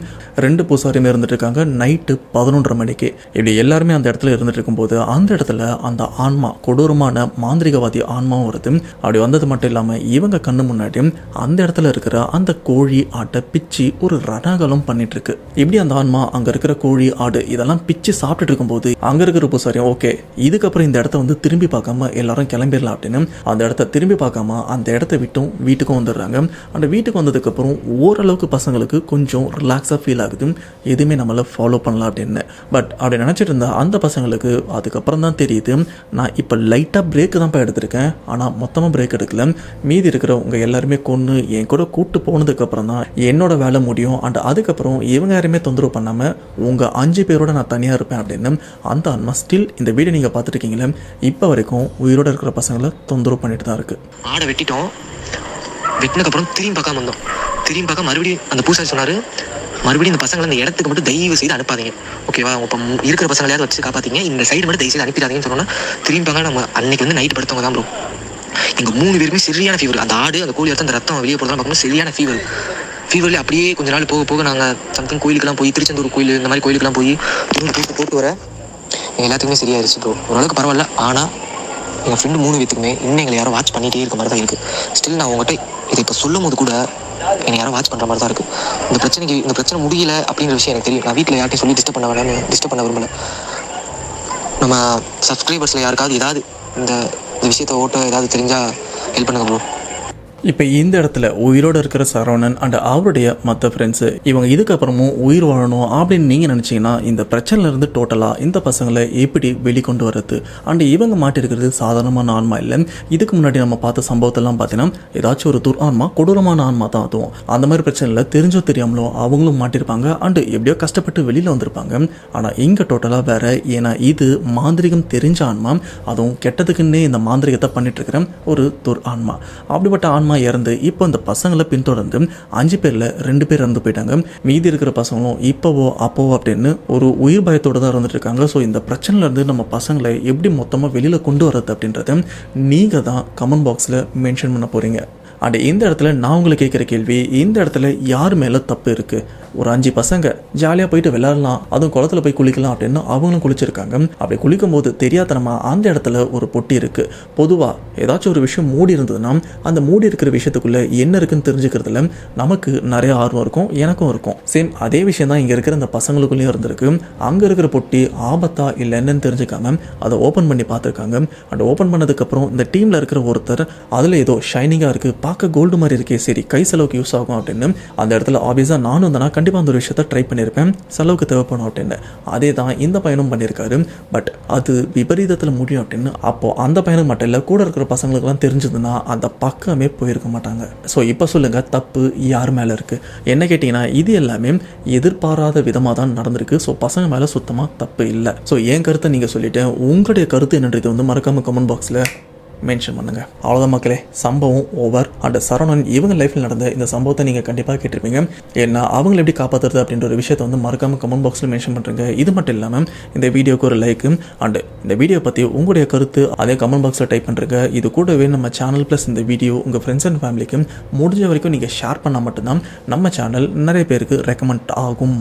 2 பூசாரியுமே இருந்துட்டு இருக்காங்க. நைட்டு 11:30 மணிக்கு இப்படி எல்லாருமே அந்த இடத்துல இருந்துட்டு இருக்கும்போது அந்த இடத்துல அந்த ஆன்மா, கொடூரமான மாந்திரிகவாதி ஆன்மாவும் வருது. அப்படி வந்தது மட்டும் இல்லாமல் இவங்க கண்ணு முன்னாடி அந்த இடத்துல இருக்கிற அந்த கோழி ஆட்டை பிச்சு ஒரு ரணகலம் பண்ணிட்டு இருக்கு. இப்படி அந்த ஆன்மா அங்க இருக்கிற கோழி ஆடு இதெல்லாம் பிச்சு சாப்பிட்டுட்டு இருக்கும்போது அங்க இருக்கிற பூசாரி, ஓகே இதுக்கப்புறம் இந்த இடத்த வந்து திரும்பி பார்க்காம எல்லாரும் கிளம்பிடலாம் அப்படின்னு அந்த இடத்த திரும்பி பார்க்காம அந்த இடத்த விட்டும் வீட்டுக்கும் வந்துடுறாங்க. அந்த வீட்டுக்கு வந்ததுக்கு அப்புறம் ஓரளவுக்கு பசங்களுக்கு கொஞ்சம் ரிலாக்ஸாக ஃபீல் ஆகுது, எதுவுமே நம்மள ஃபாலோ பண்ணலாம் அப்படின்னு. பட் அப்படி நினச்சிட்டு இருந்த அந்த பசங்களுக்கு அதுக்கப்புறம் தான் தெரியுது, நான் இப்போ லைட்டாக பிரேக் தான் எடுத்திருக்கேன், ஆனால் மொத்தமாக பிரேக் எடுக்கல, மீதி இருக்கிற உங்கள் எல்லாருமே கொன்று என் கூட கூப்பிட்டு போனதுக்கப்புறம் தான் என்னோட வேலை முடியும். அண்ட் அதுக்கப்புறம் இவங்க யாரையுமே தொந்தரவு பண்ணாமல் உங்கள் 5 பேரோட நான் தனியாக இருப்பேன் அப்படின்னு அந்த ஆன்மா ஸ்டில் இந்த வீடியோ நீங்கள் பார்த்துருக்கீங்களே இப்போ வரைக்கும் உயிரோடு இருக்கிற பசங்களை தொந்தரவு பண்ணிட்டு தான் இருக்குது. ஆடை வெட்டிட்டோம், வெட்டினதுக்கப்புறம் திரும்பி பார்க்காம வந்தோம். திரும்பி பார்க்க மறுபடியும் அந்த பூசாரி சொன்னார், மறுபடியும் இந்த பசங்களை அந்த இடத்துக்கு மட்டும் தயவு செய்து அனுப்பாதீங்க, ஓகேவா? இப்போ இருக்கிற பசங்களையாவது வச்சு காப்பாற்றிங்க, இந்த சைடு மட்டும் தயவு செய்து அனுப்பிடாதீங்கன்னு சொன்னோன்னா திரும்பி பார்க்க நம்ம அன்னைக்கு வந்து நைட்டு படுத்தவங்க தான் ப்ரோ. எங்கள் 3 பேருமே சரியான ஃபீவர். அந்த ஆடு அந்த கோழி எடுத்து அந்த ரத்தம் வெளியே போகிறதெல்லாம் பார்க்கும்போது சரியான ஃபீவர்லேயே அப்படியே கொஞ்ச நாள் போக போக நாங்கள் சம்திங் கோயிலுக்கெல்லாம் போய் திருச்செந்தூர் கோயில் இந்த மாதிரி கோயிலுக்கெல்லாம் போய் தூக்கு போட்டு வர எல்லாத்துக்குமே சரியாயிருச்சு ப்ரோ. ஓரளவுக்கு பரவாயில்ல. ஆனால் எங்கள் ஃப்ரெண்டு 3 பேத்துக்குமே இன்னும் எங்களை யாரும் வாட்ச் பண்ணிகிட்டே இருக்க மாதிரி தான் இருக்குது. ஸ்டில் நான் உங்கள்கிட்ட இதை இப்போ சொல்லும் போது கூட என்னை யாரும் வாட்ச் பண்ணுற மாதிரி தான் இருக்குது. இந்த பிரச்சனை முடியல அப்படிங்கிற விஷயம் எனக்கு தெரியும். நான் வீட்டில் யார்ட்டையும் சொல்லி டிஸ்டர்ப் பண்ண விரும்பலை. நம்ம சப்ஸ்கிரைபர்ஸில் யாருக்காவது ஏதாவது இந்த விஷயத்தை ஏதாவது தெரிஞ்சால் ஹெல்ப் பண்ணுங்க ப்ரோ. இப்போ இந்த இடத்துல உயிரோடு இருக்கிற சரவணன் அண்ட் அவருடைய மற்ற ஃப்ரெண்ட்ஸு இவங்க இதுக்கப்புறமும் உயிர் வாழணும் அப்படின்னு நீங்கள் நினச்சிங்கன்னா இந்த பிரச்சனையிலேருந்து டோட்டலாக இந்த பசங்களை எப்படி வெளிக்கொண்டு வர்றது? அண்ட் இவங்க மாட்டிருக்கிறது சாதாரணமான ஆன்மா இல்லை. இதுக்கு முன்னாடி நம்ம பார்த்த சம்பவத்தெல்லாம் பார்த்தீங்கன்னா ஏதாச்சும் ஒரு ஆன்மா, கொடூரமான ஆன்மா தான். அதுவும் அந்த மாதிரி பிரச்சனையில் தெரிஞ்சோ தெரியாமலோ அவங்களும் மாட்டிருப்பாங்க அண்டு எப்படியோ கஷ்டப்பட்டு வெளியில் வந்திருப்பாங்க. ஆனால் இங்கே டோட்டலாக வேறு. ஏன்னா இது மாந்திரிகம் தெரிஞ்ச ஆன்மா, அதுவும் கெட்டதுக்குன்னே இந்த மாந்திரிகத்தை பண்ணிட்டு இருக்கிற ஒரு ஆன்மா. அப்படிப்பட்ட ஆன்மா இறந்து இப்போ இந்த பசங்களை பின்தொடர்ந்து 5 பேரில் 2 பேர் இறந்து போயிட்டாங்க. மீதி இருக்கிற பசங்களும் இப்போவோ அப்போவோ அப்படின்னு ஒரு உயிர் பயத்தோடு தான் இருந்துட்டு இருக்காங்க. ஸோ இந்த பிரச்சனையிலேருந்து நம்ம பசங்களை எப்படி மொத்தமாக வெளியில் கொண்டு வரது அப்படின்றத நீங்கள் தான் கமெண்ட் பாக்ஸில் மென்ஷன் பண்ண போகிறீங்க. அண்ட் இந்த இடத்துல நான் உங்களுக்கு கேட்குற கேள்வி, இந்த இடத்துல யார் மேலே தப்பு இருக்குது? ஒரு 5 பசங்க ஜாலியாக போயிட்டு விளையாடலாம், அதுவும் குளத்தில் போய் குளிக்கலாம் அப்படின்னு அவங்களும் குளிச்சிருக்காங்க. அப்படி குளிக்கும் போது தெரியாதனமா அந்த இடத்துல ஒரு பொட்டி இருக்குது. பொதுவாக ஏதாச்சும் ஒரு விஷயம் மூடி இருந்ததுன்னா அந்த மூடி இருக்கிற விஷயத்துக்குள்ளே என்ன இருக்குன்னு தெரிஞ்சுக்கிறதுல நமக்கு நிறைய ஆர்வம் இருக்கும், எனக்கும் இருக்கும். சேம் அதே விஷயம் தான் இங்கே இருக்கிற இந்த பசங்களுக்குள்ளேயும் இருந்திருக்கு. அங்கே இருக்கிற பொட்டி ஆபத்தா இல்லை என்னன்னு தெரிஞ்சுக்காம அதை ஓப்பன் பண்ணி பார்த்துருக்காங்க. அண்ட் ஓப்பன் பண்ணதுக்கப்புறம் இந்த டீமில் இருக்கிற ஒருத்தர் அதில் ஏதோ ஷைனிங்காக இருக்குது, பார்க்க கோல்டு மாதிரி இருக்கே, சரி கை செலவுக்கு யூஸ் ஆகும் அப்படின்னு அந்த இடத்துல ஆப்வியஸாக நானும் வந்தேன்னா கண்டிப்பாக அந்த ஒரு விஷயத்தை ட்ரை பண்ணியிருப்பேன், செலவுக்கு தேவைப்படும் அப்படின்னு. அதே தான் இந்த பையனும் பண்ணியிருக்காரு. பட் அது விபரீதத்தில் முடியும் அப்படின்னு அப்போது அந்த பையனுக்கு மட்டும் இல்லை, கூட இருக்கிற பசங்களுக்குலாம் தெரிஞ்சதுன்னா அந்த பக்கமே போயிருக்க மாட்டாங்க. ஸோ இப்போ சொல்லுங்கள், தப்பு யார் மேலே இருக்குது? என்ன கேட்டிங்கன்னா இது எல்லாமே எதிர்பாராத விதமாக தான் நடந்திருக்கு. ஸோ பசங்க மேலே சுத்தமாக தப்பு இல்லை. ஸோ என் கருத்தை நீங்கள் சொல்லிவிட்டேன், உங்களுடைய கருத்து என்னன்றது வந்து மறக்காமல் கமெண்ட் பாக்ஸில் மென்ஷன் பண்ணுங்கள். அவ்வளோதான் மக்களே, சம்பவம் ஓவர். அண்ட் சரவணன் இவங்க லைஃப்பில் நடந்த இந்த சம்பவத்தை நீங்கள் கண்டிப்பாக கேட்டிருப்பீங்க. ஏன்னா அவங்களை எப்படி காப்பாற்றுறது அப்படின்ற ஒரு விஷயத்தை வந்து மறக்காமல் கமெண்ட் பாக்ஸில் மென்ஷன் பண்ணுறேங்க. இது மட்டும் இல்லாமல் இந்த வீடியோக்கு ஒரு லைக்கு அண்டு இந்த வீடியோ பற்றி உங்களுடைய கருத்து அதே கமெண்ட் பாக்ஸில் டைப் பண்ணுறேங்க. இது கூடவே நம்ம சேனல் ப்ளஸ் இந்த வீடியோ உங்கள் ஃப்ரெண்ட்ஸ் அண்ட் ஃபேமிலிக்கு முடிஞ்ச வரைக்கும் நீங்கள் ஷேர் பண்ணால் மட்டும்தான் நம்ம சேனல் நிறைய பேருக்கு ரெக்கமெண்ட் ஆகும்.